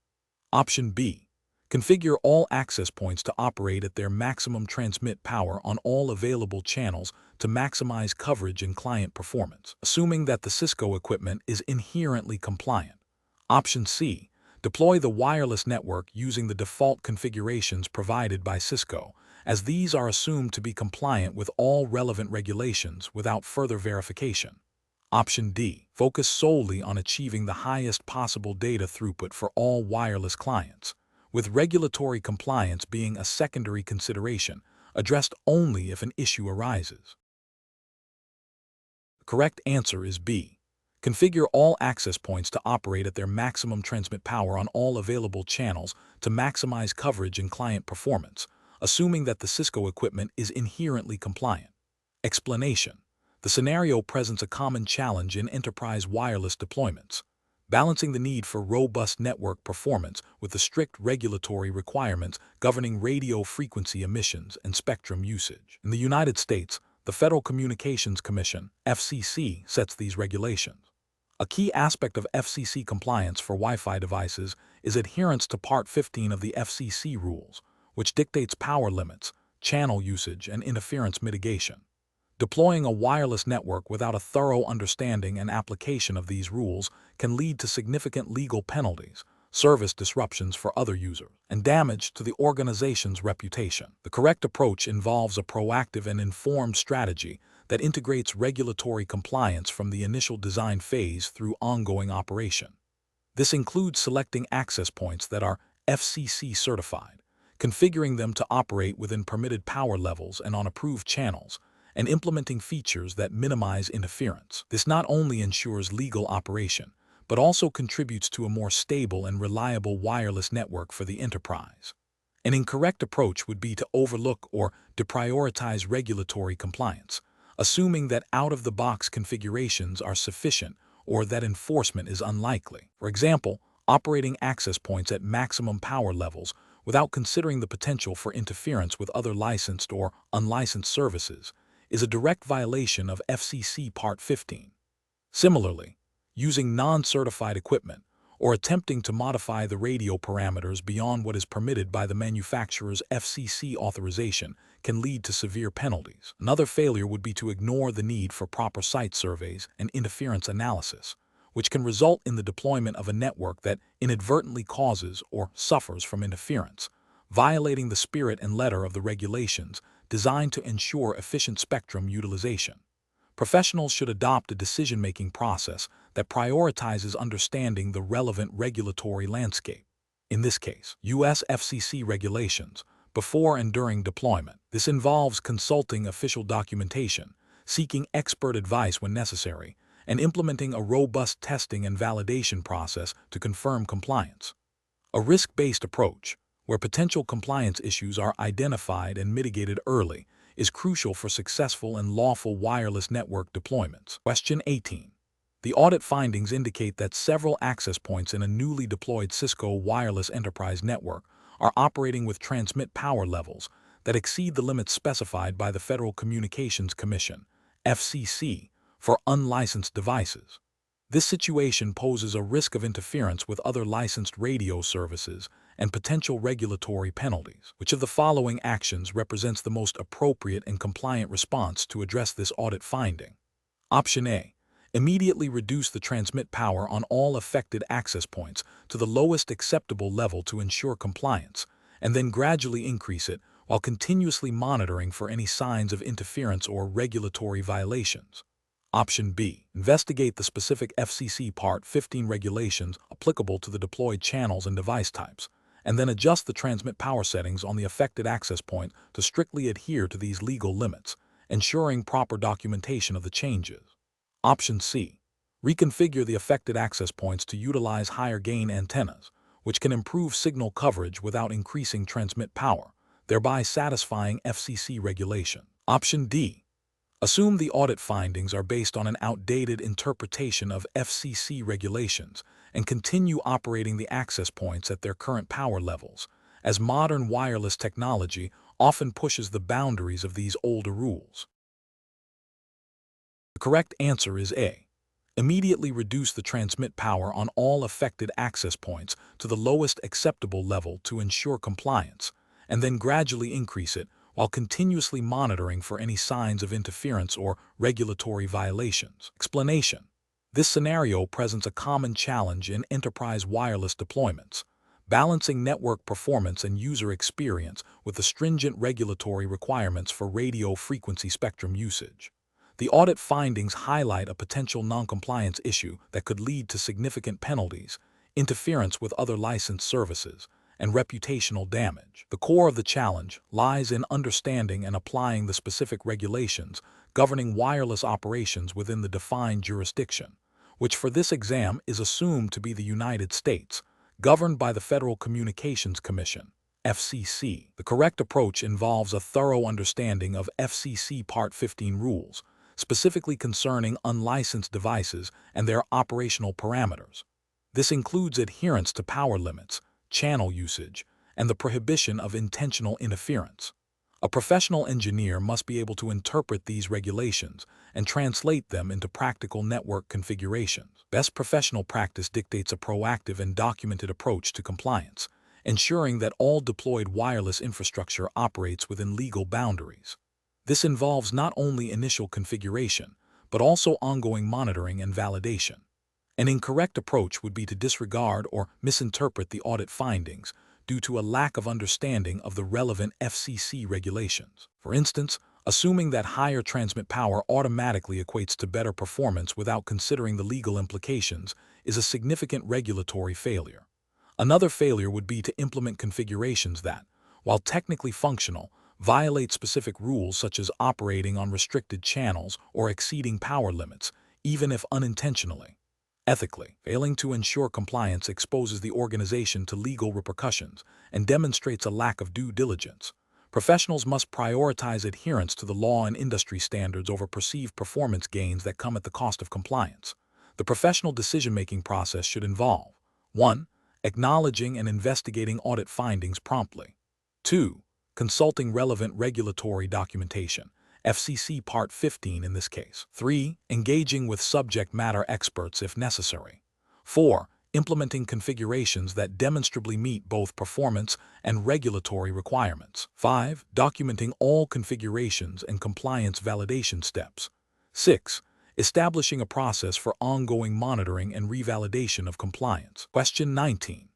Option B. Configure all access points to operate at their maximum transmit power on all available channels to maximize coverage and client performance, assuming that the Cisco equipment is inherently compliant. Option C. Deploy the wireless network using the default configurations provided by Cisco, as these are assumed to be compliant with all relevant regulations without further verification. Option D. Focus solely on achieving the highest possible data throughput for all wireless clients, with regulatory compliance being a secondary consideration, addressed only if an issue arises. The correct answer is B. Configure all access points to operate at their maximum transmit power on all available channels to maximize coverage and client performance, assuming that the Cisco equipment is inherently compliant. Explanation. The scenario presents a common challenge in enterprise wireless deployments, balancing the need for robust network performance with the strict regulatory requirements governing radio frequency emissions and spectrum usage. In the United States, the Federal Communications Commission, FCC, sets these regulations. A key aspect of FCC compliance for Wi-Fi devices is adherence to Part 15 of the FCC rules, which dictates power limits, channel usage, and interference mitigation. Deploying a wireless network without a thorough understanding and application of these rules can lead to significant legal penalties, service disruptions for other users, and damage to the organization's reputation. The correct approach involves a proactive and informed strategy that integrates regulatory compliance from the initial design phase through ongoing operation. This includes selecting access points that are FCC certified, configuring them to operate within permitted power levels and on approved channels, and implementing features that minimize interference. This not only ensures legal operation, but also contributes to a more stable and reliable wireless network for the enterprise. An incorrect approach would be to overlook or deprioritize regulatory compliance, assuming that out-of-the-box configurations are sufficient or that enforcement is unlikely. For example, operating access points at maximum power levels without considering the potential for interference with other licensed or unlicensed services is a direct violation of FCC Part 15. Similarly, using non-certified equipment or attempting to modify the radio parameters beyond what is permitted by the manufacturer's FCC authorization can lead to severe penalties. Another failure would be to ignore the need for proper site surveys and interference analysis, which can result in the deployment of a network that inadvertently causes or suffers from interference, violating the spirit and letter of the regulations designed to ensure efficient spectrum utilization. Professionals should adopt a decision-making process that prioritizes understanding the relevant regulatory landscape. In this case, U.S. FCC regulations, before and during deployment. This involves consulting official documentation, seeking expert advice when necessary, and implementing a robust testing and validation process to confirm compliance. A risk-based approach, where potential compliance issues are identified and mitigated early, is crucial for successful and lawful wireless network deployments. Question 18. The audit findings indicate that several access points in a newly deployed Cisco wireless enterprise network are operating with transmit power levels that exceed the limits specified by the Federal Communications Commission, FCC, for unlicensed devices. This situation poses a risk of interference with other licensed radio services and potential regulatory penalties. Which of the following actions represents the most appropriate and compliant response to address this audit finding? Option A. Immediately reduce the transmit power on all affected access points to the lowest acceptable level to ensure compliance, and then gradually increase it while continuously monitoring for any signs of interference or regulatory violations. Option B. Investigate the specific FCC Part 15 regulations applicable to the deployed channels and device types, and then adjust the transmit power settings on the affected access point to strictly adhere to these legal limits, ensuring proper documentation of the changes. Option C. Reconfigure the affected access points to utilize higher gain antennas, which can improve signal coverage without increasing transmit power, thereby satisfying FCC regulation. Option D. Assume the audit findings are based on an outdated interpretation of FCC regulations and continue operating the access points at their current power levels, as modern wireless technology often pushes the boundaries of these older rules. The correct answer is A. Immediately reduce the transmit power on all affected access points to the lowest acceptable level to ensure compliance, and then gradually increase it while continuously monitoring for any signs of interference or regulatory violations. Explanation. This scenario presents a common challenge in enterprise wireless deployments, balancing network performance and user experience with the stringent regulatory requirements for radio frequency spectrum usage. The audit findings highlight a potential noncompliance issue that could lead to significant penalties, interference with other licensed services, and reputational damage. The core of the challenge lies in understanding and applying the specific regulations governing wireless operations within the defined jurisdiction, which for this exam is assumed to be the United States, governed by the Federal Communications Commission, FCC. The correct approach involves a thorough understanding of FCC Part 15 rules, specifically concerning unlicensed devices and their operational parameters. This includes adherence to power limits, channel usage, and the prohibition of intentional interference. A professional engineer must be able to interpret these regulations and translate them into practical network configurations. Best professional practice dictates a proactive and documented approach to compliance, ensuring that all deployed wireless infrastructure operates within legal boundaries. This involves not only initial configuration, but also ongoing monitoring and validation. An incorrect approach would be to disregard or misinterpret the audit findings due to a lack of understanding of the relevant FCC regulations. For instance, assuming that higher transmit power automatically equates to better performance without considering the legal implications is a significant regulatory failure. Another failure would be to implement configurations that, while technically functional, violate specific rules such as operating on restricted channels or exceeding power limits, even if unintentionally. Ethically, failing to ensure compliance exposes the organization to legal repercussions and demonstrates a lack of due diligence. Professionals must prioritize adherence to the law and industry standards over perceived performance gains that come at the cost of compliance. The professional decision-making process should involve 1. Acknowledging and investigating audit findings promptly. 2. Consulting relevant regulatory documentation, FCC Part 15 in this case. 3. Engaging with subject matter experts if necessary. 4. Implementing configurations that demonstrably meet both performance and regulatory requirements. 5. Documenting all configurations and compliance validation steps. 6. Establishing a process for ongoing monitoring and revalidation of compliance. Question 19.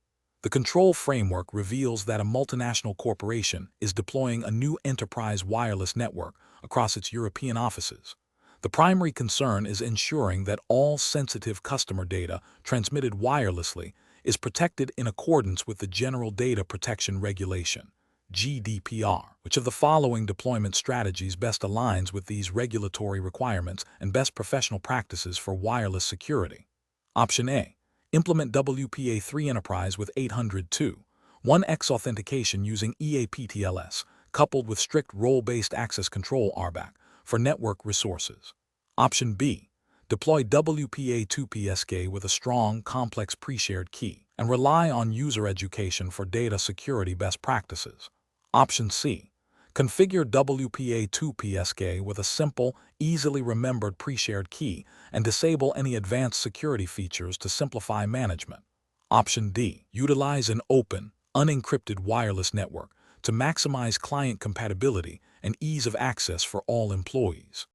The control framework reveals that a multinational corporation is deploying a new enterprise wireless network across its European offices. The primary concern is ensuring that all sensitive customer data transmitted wirelessly is protected in accordance with the General Data Protection Regulation, GDPR. Which of the following deployment strategies best aligns with these regulatory requirements and best professional practices for wireless security? Option A. Implement WPA3 Enterprise with 802.1x authentication using EAPTLS, coupled with strict role-based access control RBAC for network resources. Option B. Deploy WPA2 PSK with a strong, complex pre-shared key. and rely on user education for data security best practices. Option C. Configure WPA2PSK with a simple, easily remembered pre-shared key and disable any advanced security features to simplify management. Option D. Utilize an open, unencrypted wireless network to maximize client compatibility and ease of access for all employees.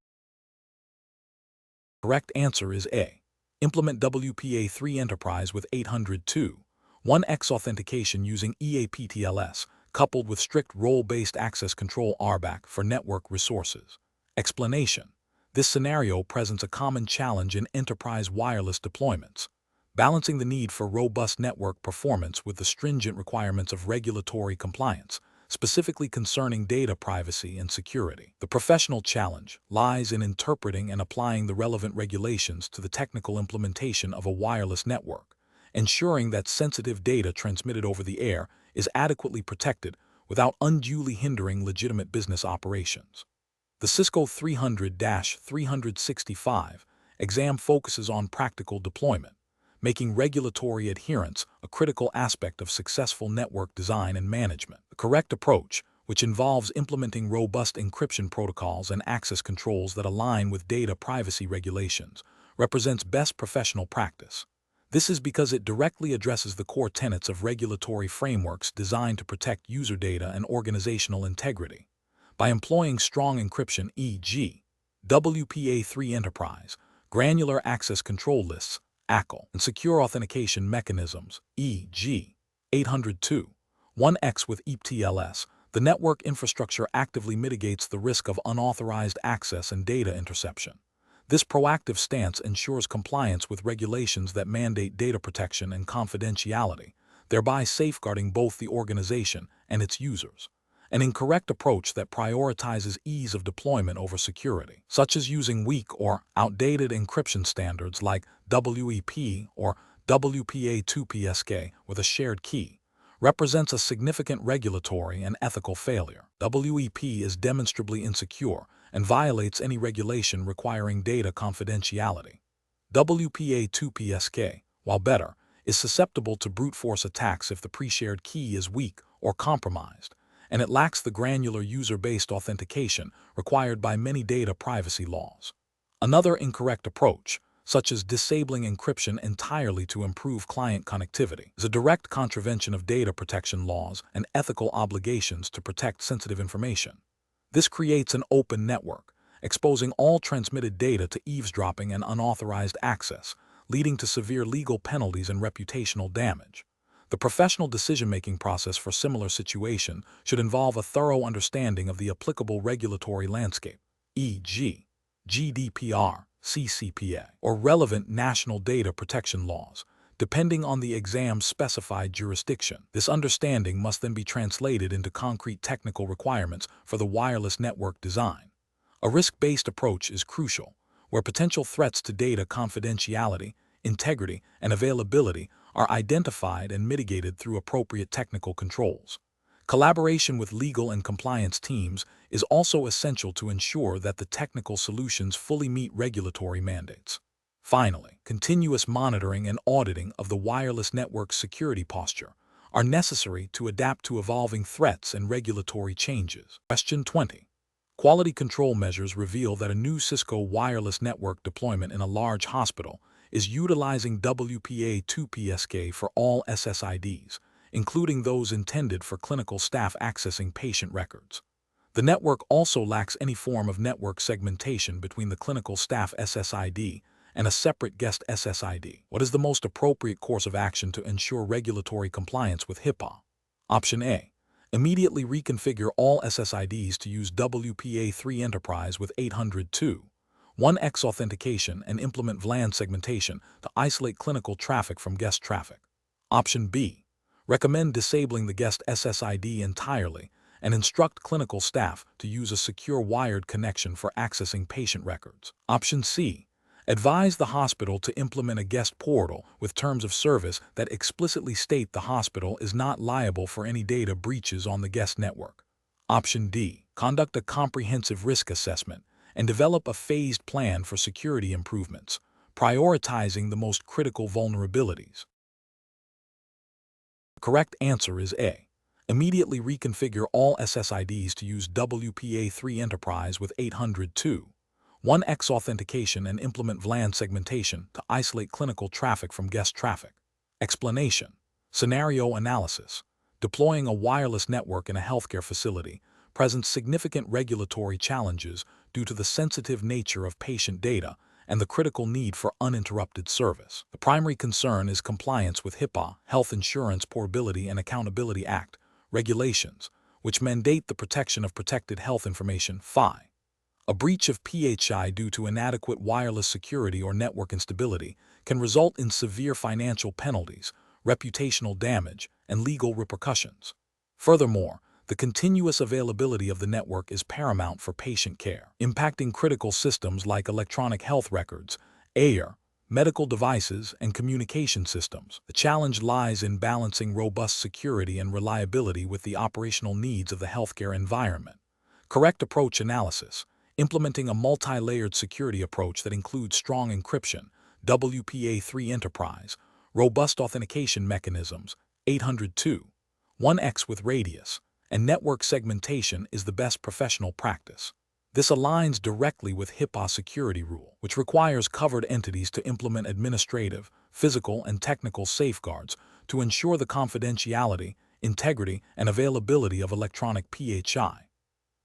Correct answer is A. Implement WPA3 Enterprise with 802.1x authentication using EAPTLS, coupled with strict role-based access control RBAC for network resources. Explanation. This scenario presents a common challenge in enterprise wireless deployments, balancing the need for robust network performance with the stringent requirements of regulatory compliance, specifically concerning data privacy and security. The professional challenge lies in interpreting and applying the relevant regulations to the technical implementation of a wireless network, ensuring that sensitive data transmitted over the air is adequately protected without unduly hindering legitimate business operations. The Cisco 300-365 exam focuses on practical deployment, making regulatory adherence a critical aspect of successful network design and management. The correct approach, which involves implementing robust encryption protocols and access controls that align with data privacy regulations, represents best professional practice. This is because it directly addresses the core tenets of regulatory frameworks designed to protect user data and organizational integrity. By employing strong encryption, e.g., WPA3 Enterprise, granular access control lists, ACL, and secure authentication mechanisms, e.g., 802.1x with EAPTLS, the network infrastructure actively mitigates the risk of unauthorized access and data interception. This proactive stance ensures compliance with regulations that mandate data protection and confidentiality, thereby safeguarding both the organization and its users. An incorrect approach that prioritizes ease of deployment over security, such as using weak or outdated encryption standards like WEP or WPA2PSK with a shared key, represents a significant regulatory and ethical failure. WEP is demonstrably insecure and violates any regulation requiring data confidentiality. WPA2PSK, while better, is susceptible to brute force attacks if the pre-shared key is weak or compromised, and it lacks the granular user-based authentication required by many data privacy laws. Another incorrect approach, such as disabling encryption entirely to improve client connectivity, is a direct contravention of data protection laws and ethical obligations to protect sensitive information. This creates an open network, exposing all transmitted data to eavesdropping and unauthorized access, leading to severe legal penalties and reputational damage. The professional decision-making process for similar situations should involve a thorough understanding of the applicable regulatory landscape, e.g., GDPR, CCPA, or relevant national data protection laws, depending on the exam's specified jurisdiction. This understanding must then be translated into concrete technical requirements for the wireless network design. A risk-based approach is crucial, where potential threats to data confidentiality, integrity, and availability are identified and mitigated through appropriate technical controls. Collaboration with legal and compliance teams is also essential to ensure that the technical solutions fully meet regulatory mandates. Finally, continuous monitoring and auditing of the wireless network's security posture are necessary to adapt to evolving threats and regulatory changes. Question 20. Quality control measures reveal that a new Cisco wireless network deployment in a large hospital is utilizing WPA2PSK for all SSIDs, including those intended for clinical staff accessing patient records. The network also lacks any form of network segmentation between the clinical staff SSID and a separate guest SSID. What is the most appropriate course of action to ensure regulatory compliance with HIPAA? Option A. Immediately reconfigure all SSIDs to use WPA3 Enterprise with 802.1x authentication and implement VLAN segmentation to isolate clinical traffic from guest traffic. Option B. Recommend disabling the guest SSID entirely and instruct clinical staff to use a secure wired connection for accessing patient records. Option C. Advise the hospital to implement a guest portal with terms of service that explicitly state the hospital is not liable for any data breaches on the guest network. Option D. Conduct a comprehensive risk assessment and develop a phased plan for security improvements, prioritizing the most critical vulnerabilities. The correct answer is A. Immediately reconfigure all SSIDs to use WPA3 Enterprise with 802.1x authentication and implement VLAN segmentation to isolate clinical traffic from guest traffic. Explanation. Scenario analysis. Deploying a wireless network in a healthcare facility presents significant regulatory challenges due to the sensitive nature of patient data and the critical need for uninterrupted service. The primary concern is compliance with HIPAA, Health Insurance Portability and Accountability Act, regulations, which mandate the protection of protected health information. (PHI). A breach of PHI due to inadequate wireless security or network instability can result in severe financial penalties, reputational damage, and legal repercussions. Furthermore, the continuous availability of the network is paramount for patient care, impacting critical systems like electronic health records, AIR, medical devices, and communication systems. The challenge lies in balancing robust security and reliability with the operational needs of the healthcare environment. Correct approach analysis. Implementing a multi-layered security approach that includes strong encryption, WPA3 Enterprise, robust authentication mechanisms, 802.1x with radius, and network segmentation is the best professional practice. This aligns directly with HIPAA security rule, which requires covered entities to implement administrative, physical, and technical safeguards to ensure the confidentiality, integrity, and availability of electronic PHI.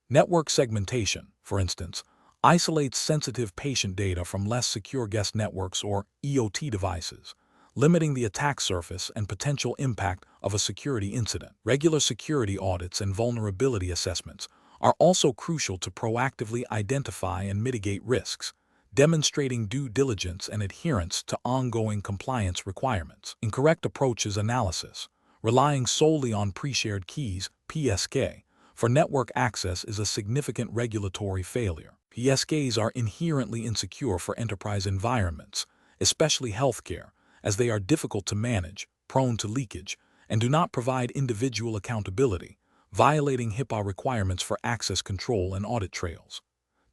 Network segmentation, for instance, isolates sensitive patient data from less secure guest networks or EOT devices, limiting the attack surface and potential impact of a security incident. Regular security audits and vulnerability assessments are also crucial to proactively identify and mitigate risks, demonstrating due diligence and adherence to ongoing compliance requirements. Incorrect approaches analysis. Relying solely on pre-shared keys, PSK, for network access is a significant regulatory failure. PSKs are inherently insecure for enterprise environments, especially healthcare, as they are difficult to manage, prone to leakage, and do not provide individual accountability, violating HIPAA requirements for access control and audit trails.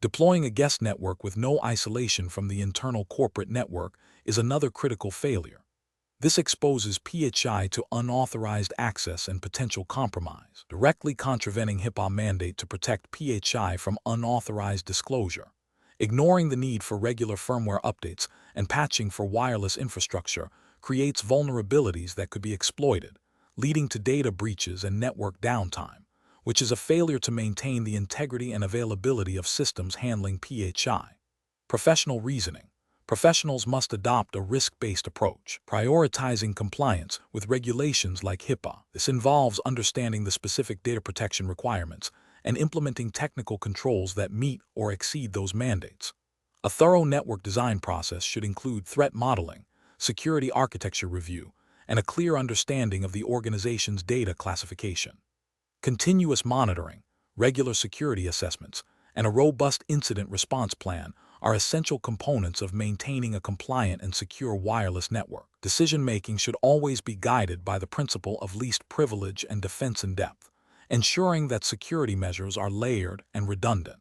Deploying a guest network with no isolation from the internal corporate network is another critical failure. This exposes PHI to unauthorized access and potential compromise, directly contravening HIPAA mandate to protect PHI from unauthorized disclosure. Ignoring the need for regular firmware updates and patching for wireless infrastructure creates vulnerabilities that could be exploited, leading to data breaches and network downtime, which is a failure to maintain the integrity and availability of systems handling PHI. Professional reasoning. Professionals must adopt a risk-based approach, prioritizing compliance with regulations like HIPAA. This involves understanding the specific data protection requirements and implementing technical controls that meet or exceed those mandates. A thorough network design process should include threat modeling, security architecture review, and a clear understanding of the organization's data classification. Continuous monitoring, regular security assessments, and a robust incident response plan are essential components of maintaining a compliant and secure wireless network. Decision-making should always be guided by the principle of least privilege and defense in depth, ensuring that security measures are layered and redundant.